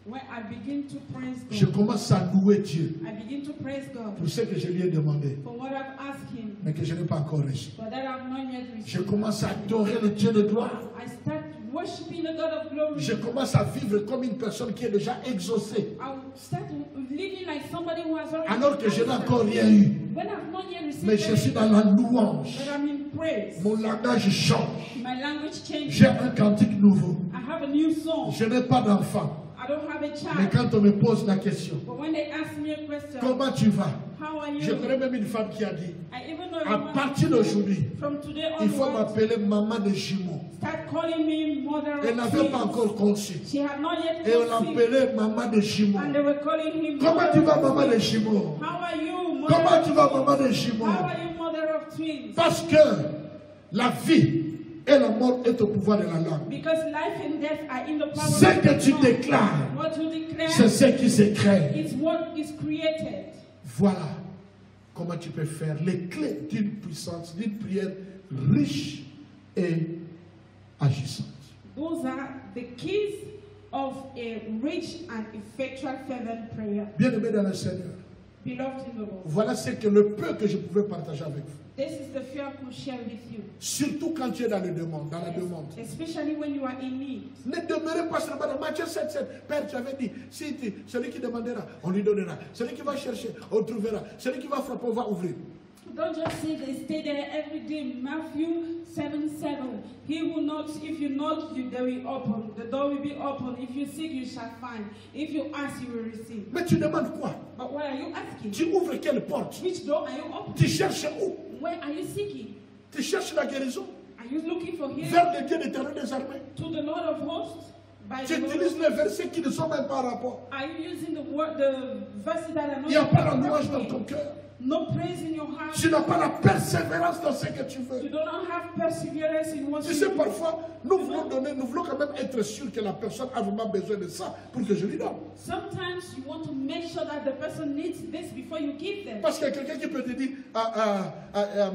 when I begin to praise Je God. commence à louer Dieu I begin to praise God pour ce que je lui ai demandé, for what I've asked Him, mais que je n'ai pas encore reçu. but that I've not yet Je received. commence à adorer le Dieu de gloire. I start worshiping the God of glory. Je commence à vivre comme une personne qui est déjà exaucée, I start living like somebody who has already alors que je n'ai answered. encore rien eu. When I've not yet received Mais je suis anything, dans la louange. but I'm in praise. Mon langage change. My language changes. J'ai un cantique nouveau. I have a new song. Je n'ai pas d'enfant. I don't have a Mais child. quand on me pose la question, But when they ask me a question, comment tu vas? how are you? Je connais même une femme qui a dit, I even know à a woman partir d'aujourd'hui, from today il faut onwards m'appeler maman de jumeaux. start calling me mother Elle of n'avait pas twins. encore conçu. She had not yet Et on conceived, l'appelait maman de jumeaux. and they were calling him Comment mother tu vas, of maman de twins. jumeaux? How are you, mother Comment of tu vas, twins? maman de jumeaux? How are you, mother of twins? Parce que la vie et la mort est au pouvoir de la langue. Because life and death are in the power Ce of que the tu tongue. déclares, What you c'est declare ce qui se crée. is what is created. Voilà comment tu peux faire les clés d'une puissance, d'une prière riche et agissante. Those are the keys of a rich and effectual fervent prayer. Bien-aimés dans le Seigneur, Beloved in the Lord, voilà ce que le peu que je pouvais partager avec vous. this is the fear I could share with you, Surtout quand tu es dans la demande. especially when you are in need. Ne demeurez pas seulement dans Matthieu 7,7. Père, tu avais dit, celui qui demandera, on lui donnera. Celui qui va chercher, on trouvera. Celui qui va frapper, on va ouvrir. Don't just stay there every day. Matthew 7:7. He who knocks, if you knock, they will open. The door will be open. If you seek, you shall find. If you ask, you will receive. Mais tu demandes quoi? But what are you asking? Tu ouvres quelle porte? Which door are you opening? Tu cherches où? Where are you seeking? Tu cherches la guérison Are you looking for healing? vers le Dieu d'éternel des armées. To the Lord of hosts? By Tu the Lord utilises of- les versets qui ne sont même pas en rapport. Are you using the word, the verses that are not? Il n'y a pas la louange dans ton cœur. No praise in your heart. Tu n'as pas la persévérance dans ce que tu You veux. do not have perseverance in what Tu you sais, do. parfois, nous voulons quand même être sûrs que la personne a vraiment besoin de ça pour que je lui donne. Sometimes you want to make sure that the person needs this before you give them. Parce qu'il y a quelqu'un qui peut te dire,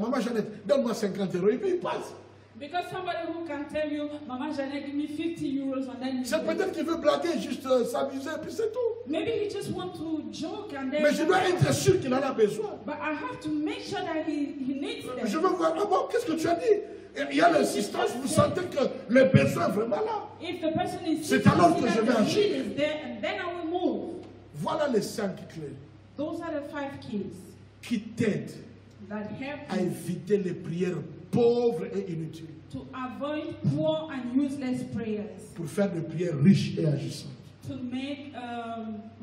Maman Jeannette, donne-moi 50 €, et puis il passe. Because somebody who can tell you, Mama Janet, give me 50 euros and then you C'est give. peut-être qu'il veut blaguer, juste s'amuser, et puis c'est tout. Maybe he just want to joke and then. Mais je dois être sûr qu'il en a besoin. But I have to make sure that he needs Je them. veux voir, ah bon, qu'est-ce que tu as dit? Il y a l'insistance, vous sentez que le besoin est vraiment là. If the person is C'est sick, alors I que see je that vais the agir. need is there, and then I will move. Voilà les 5 clés Those are the 5 keys qui t'aident that help à you éviter les prières pauvres et inutiles to avoid poor and useless prayers, pour faire des prières riches et agissantes. to make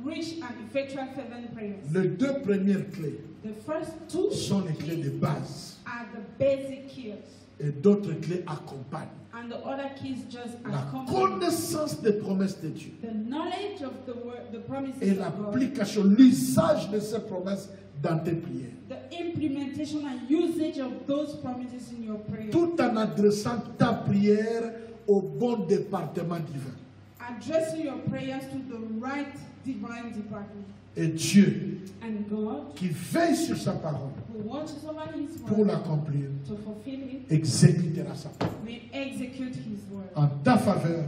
rich and effectual fervent prayers. Les 2 premières clés The first 2 sont les clés de base are the basic keys, et d'autres clés accompagnent. and the other keys just La accompany connaissance des promesses de Dieu the knowledge of the word, the promises et of God, l'application, l'usage de ces promesses dans tes prières. the implementation and usage of those promises in your prayer, Tout en adressant ta prière au bon département divin. addressing your prayers to the right divine department. Et Dieu, And God, qui veille sur sa parole who watches over His pour word l'accomplir, to fulfill it, exécutera sa parole may execute His word en ta faveur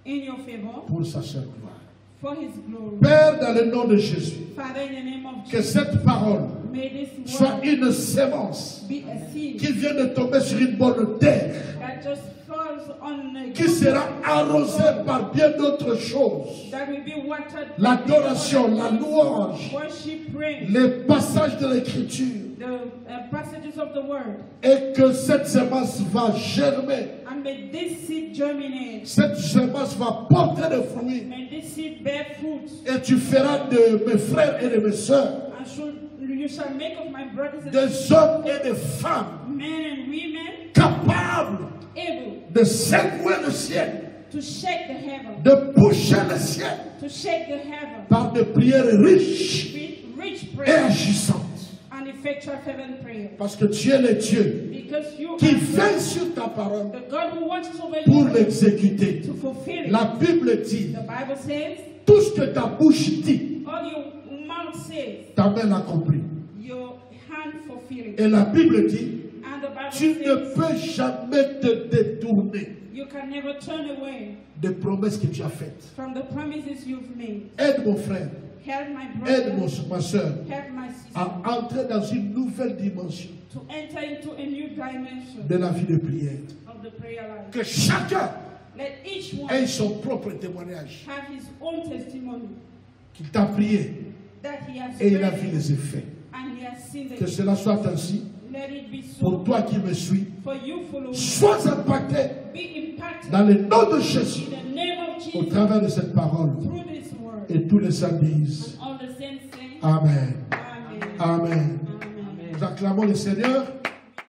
in your favor pour sa seule gloire. for His glory. Père, dans le nom de Jésus, Father, in the name of que Jesus, cette parole may this soit word une sémence be a seed qui vient de tomber sur une bonne terre, that just falls on a qui sera arrosée par bien d'autres choses. that will be watered. L'adoration, la louange, Worship, praise, les passages de l'Écriture, the passages of the word, et que cette semence va germer. and may this seed germinate. Cette semence va porter des fruits. May this seed bear fruit, Et tu feras de mes frères et de mes sœurs and you shall make of my brothers and des hommes et des femmes men and women capables able de secouer le ciel, to shake the heaven, de boucher le ciel to shake the heaven par des prières riches with rich et prayer agissantes. and effectual fervent prayer. Parce que tu es le Dieu Because you qui are veille sur ta parole the God who watches over pour you l'exécuter. to fulfill it. La Bible dit, The Bible says, tout ce que ta bouche dit, all your mouth says, ta main l'accomplit. your hand fulfill it. Et la Bible dit, And the Bible tu ne says, peux jamais te détourner you can never turn away des promesses que tu as faites. from the promises you've made. Aide mon frère, Help my aide brother, ma soeur help my sister à entrer dans une nouvelle dimension to enter into a new dimension de la vie de prière. of the prayer life. Que chacun Let each one ait son propre témoignage. have his own testimony Qu'il t'a prié that he has et il a vu prayed les effets. and he has seen Que the cela soit ainsi Let it be Pour so. toi qui me suis, For you follow me. sois impacté Be impacted dans le nom de Jésus, in the name of au Jesus travers de cette parole. through this word. Et tous les saints disent And all the saints say, Amen. Amen. Amen. Amen. Nous acclamons le Seigneur.